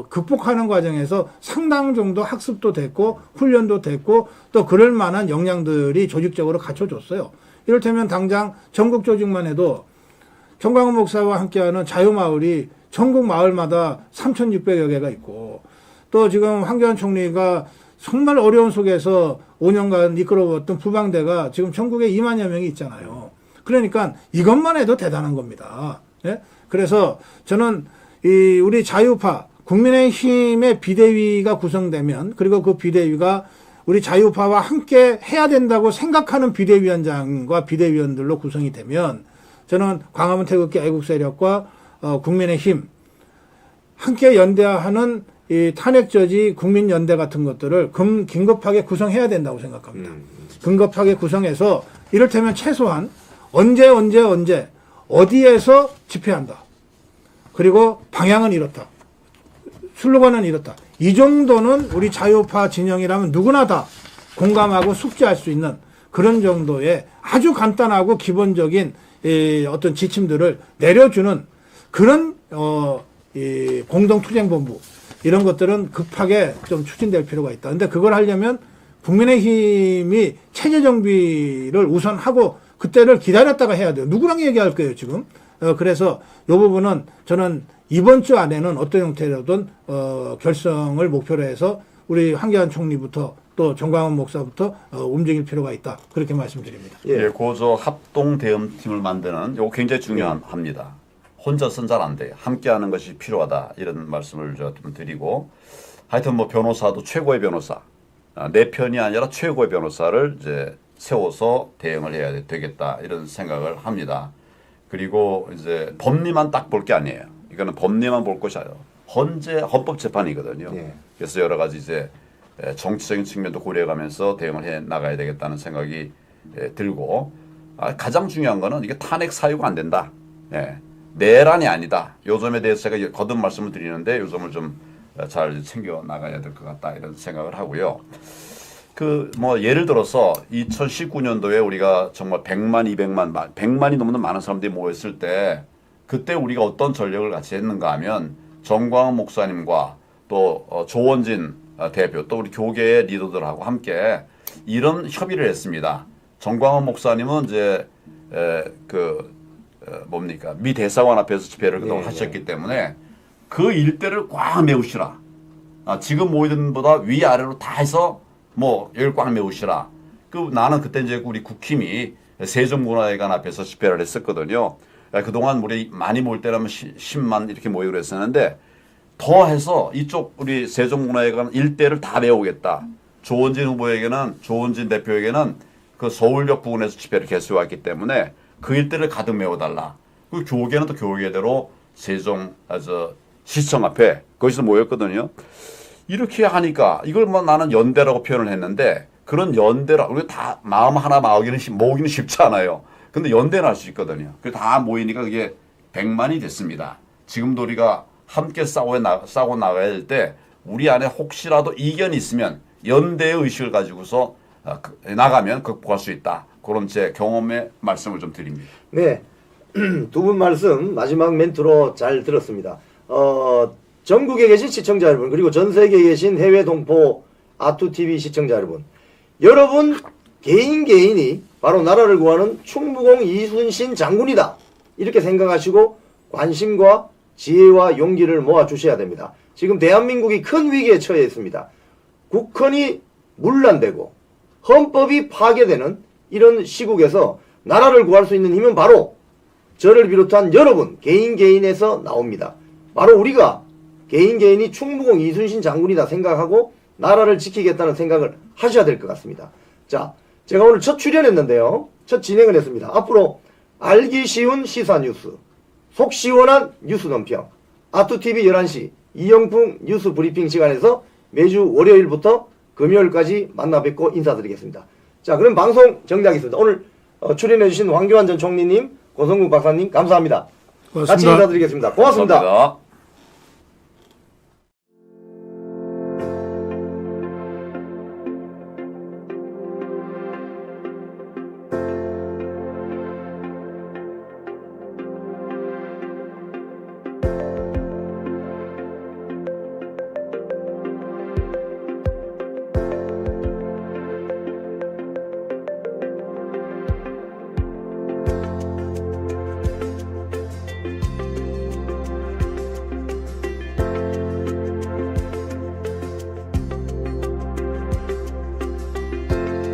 극복하는 과정에서 상당 정도 학습도 됐고 훈련도 됐고 또 그럴 만한 역량들이 조직적으로 갖춰졌어요. 이를테면 당장 전국 조직만 해도 정광훈 목사와 함께하는 자유마을이 전국 마을마다 3,600여 개가 있고 또 지금 황교안 총리가 정말 어려운 속에서 5년간 이끌어왔던 부방대가 지금 전국에 2만여 명이 있잖아요. 그러니까 이것만 해도 대단한 겁니다. 예? 그래서 저는 우리 자유파, 국민의힘의 비대위가 구성되면 그리고 그 비대위가 우리 자유파와 함께 해야 된다고 생각하는 비대위원장과 비대위원들로 구성이 되면 저는 광화문 태극기 애국세력과 국민의힘 함께 연대하는 이 탄핵저지 국민연대 같은 것들을 긴급하게 구성해야 된다고 생각합니다. 긴급하게 구성해서 이를테면 최소한 언제 어디에서 집회한다. 그리고 방향은 이렇다. 슬로건은 이렇다. 이 정도는 우리 자유파 진영이라면 누구나 다 공감하고 숙지할 수 있는 그런 정도의 아주 간단하고 기본적인 어떤 지침들을 내려주는 그런 이 공동투쟁본부 이런 것들은 급하게 좀 추진될 필요가 있다. 근데 그걸 하려면 국민의힘이 체제 정비를 우선하고 그때를 기다렸다가 해야 돼요. 누구랑 얘기할 거예요, 지금? 그래서 이 부분은 저는 이번 주 안에는 어떤 형태로든 결성을 목표로 해서 우리 황교안 총리부터 또 정광훈 목사부터 움직일 필요가 있다. 그렇게 말씀드립니다. 예, 고저 합동 대응팀을 만드는 이거 굉장히 중요합니다. 혼자서는 잘 안 돼요. 함께하는 것이 필요하다 이런 말씀을 좀 드리고 하여튼 뭐 변호사도 최고의 변호사, 내 편이 아니라 최고의 변호사를 이제 세워서 대응을 해야 되겠다 이런 생각을 합니다. 그리고 이제 법리만 딱 볼 게 아니에요. 이거는 법리만 볼 것이 아니에요. 헌법재판이거든요. 예. 그래서 여러 가지 이제 정치적인 측면도 고려해가면서 대응을 해 나가야 되겠다는 생각이 들고 가장 중요한 거는 이게 탄핵 사유가 안 된다. 내란이 아니다. 요 점에 대해서 제가 거듭 말씀을 드리는데 요 점을 좀 잘 챙겨 나가야 될 것 같다 이런 생각을 하고요. 그 뭐 예를 들어서 2019년도에 우리가 정말 100만, 200만, 100만이 넘는 많은 사람들이 모였을 때 그때 우리가 어떤 전력을 같이 했는가 하면 정광훈 목사님과 또 조원진 대표 또 우리 교계의 리더들하고 함께 이런 협의를 했습니다. 정광훈 목사님은 이제 뭡니까 미 대사관 앞에서 집회를 그동안 하셨기 때문에 그 일대를 꽉 메우시라. 지금 모이는 보다 위아래로 다 해서 뭐 여기를 꽉 메우시라. 나는 그때 이제 우리 국힘이 세종문화회관 앞에서 집회를 했었거든요. 그동안 우리 많이 모일 때라면 10만 이렇게 모이기로 했었는데 더 해서 이쪽 우리 세종문화회관 일대를 다 메우겠다. 조원진 후보에게는 조원진 대표에게는 그 서울역 부근에서 집회를 개최했기 때문에 그 일대를 가득 메워달라. 그 교계는 또 교계대로 세종 시청 앞에 거기서 모였거든요. 이렇게 하니까 이걸 뭐 나는 연대라고 표현을 했는데 그런 연대라 우리 다 마음 하나 모으기는 쉽지 않아요. 근데 연대는 할 수 있거든요. 그 다 모이니까 그게 100만이 됐습니다. 지금도 우리가 함께 싸고 나가야 될 때 우리 안에 혹시라도 이견이 있으면 연대의 의식을 가지고서 나가면 극복할 수 있다. 그런 제 경험의 말씀을 좀 드립니다. 네. 두 분 말씀 마지막 멘트로 잘 들었습니다. 전국에 계신 시청자 여러분 그리고 전 세계에 계신 해외 동포 아투TV 시청자 여러분 여러분 개인이 바로 나라를 구하는 충무공 이순신 장군이다. 이렇게 생각하시고 관심과 지혜와 용기를 모아주셔야 됩니다. 지금 대한민국이 큰 위기에 처해 있습니다. 국헌이 문란되고 헌법이 파괴되는 이런 시국에서 나라를 구할 수 있는 힘은 바로 저를 비롯한 여러분 개인에서 나옵니다. 바로 우리가 개인이 충무공 이순신 장군이다 생각하고 나라를 지키겠다는 생각을 하셔야 될 것 같습니다. 자, 제가 오늘 첫 출연했는데요. 첫 진행을 했습니다. 앞으로 알기 쉬운 시사 뉴스, 속 시원한 뉴스 논평, 아투TV 11시 이영풍 뉴스 브리핑 시간에서 매주 월요일부터 금요일까지 만나 뵙고 인사드리겠습니다. 자, 그럼 방송 정리하겠습니다. 오늘 출연해주신 황교안 전 총리님, 고성국 박사님 감사합니다. 고맙습니다. 같이 인사드리겠습니다. 고맙습니다. 감사합니다.